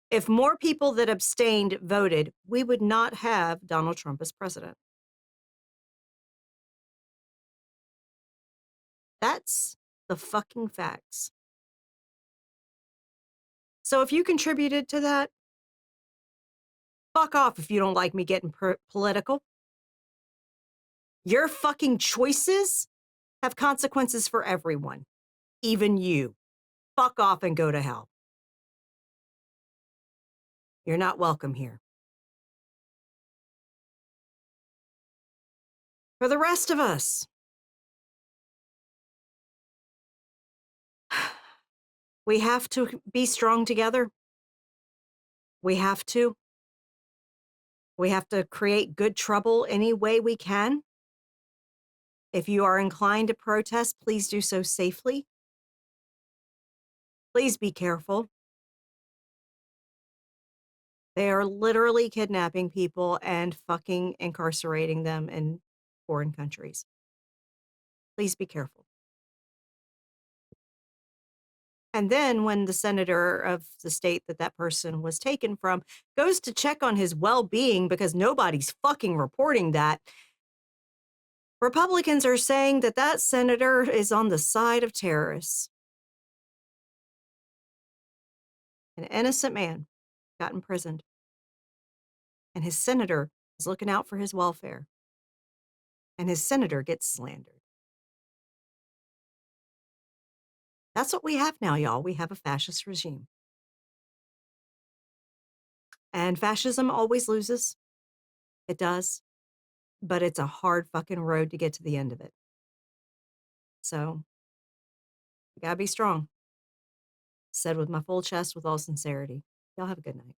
If more people that abstained voted, we would not have Donald Trump as president. That's the fucking facts. So if you contributed to that, fuck off if you don't like me getting political. Your fucking choices have consequences for everyone, even you. Fuck off and go to hell. You're not welcome here. For the rest of us, we have to be strong together. We have to. We have to create good trouble any way we can. If you are inclined to protest, please do so safely. Please be careful. They are literally kidnapping people and fucking incarcerating them in foreign countries. Please be careful. And then when the senator of the state that that person was taken from goes to check on his well-being because nobody's fucking reporting that, Republicans are saying that that senator is on the side of terrorists. An innocent man got imprisoned. And his senator is looking out for his welfare. And his senator gets slandered. That's what we have now, y'all. We have a fascist regime. And fascism always loses. It does. But it's a hard fucking road to get to the end of it. So, you gotta be strong. Said with my full chest, with all sincerity. Y'all have a good night.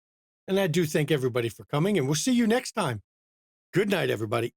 And I do thank everybody for coming, and we'll see you next time. Good night, everybody.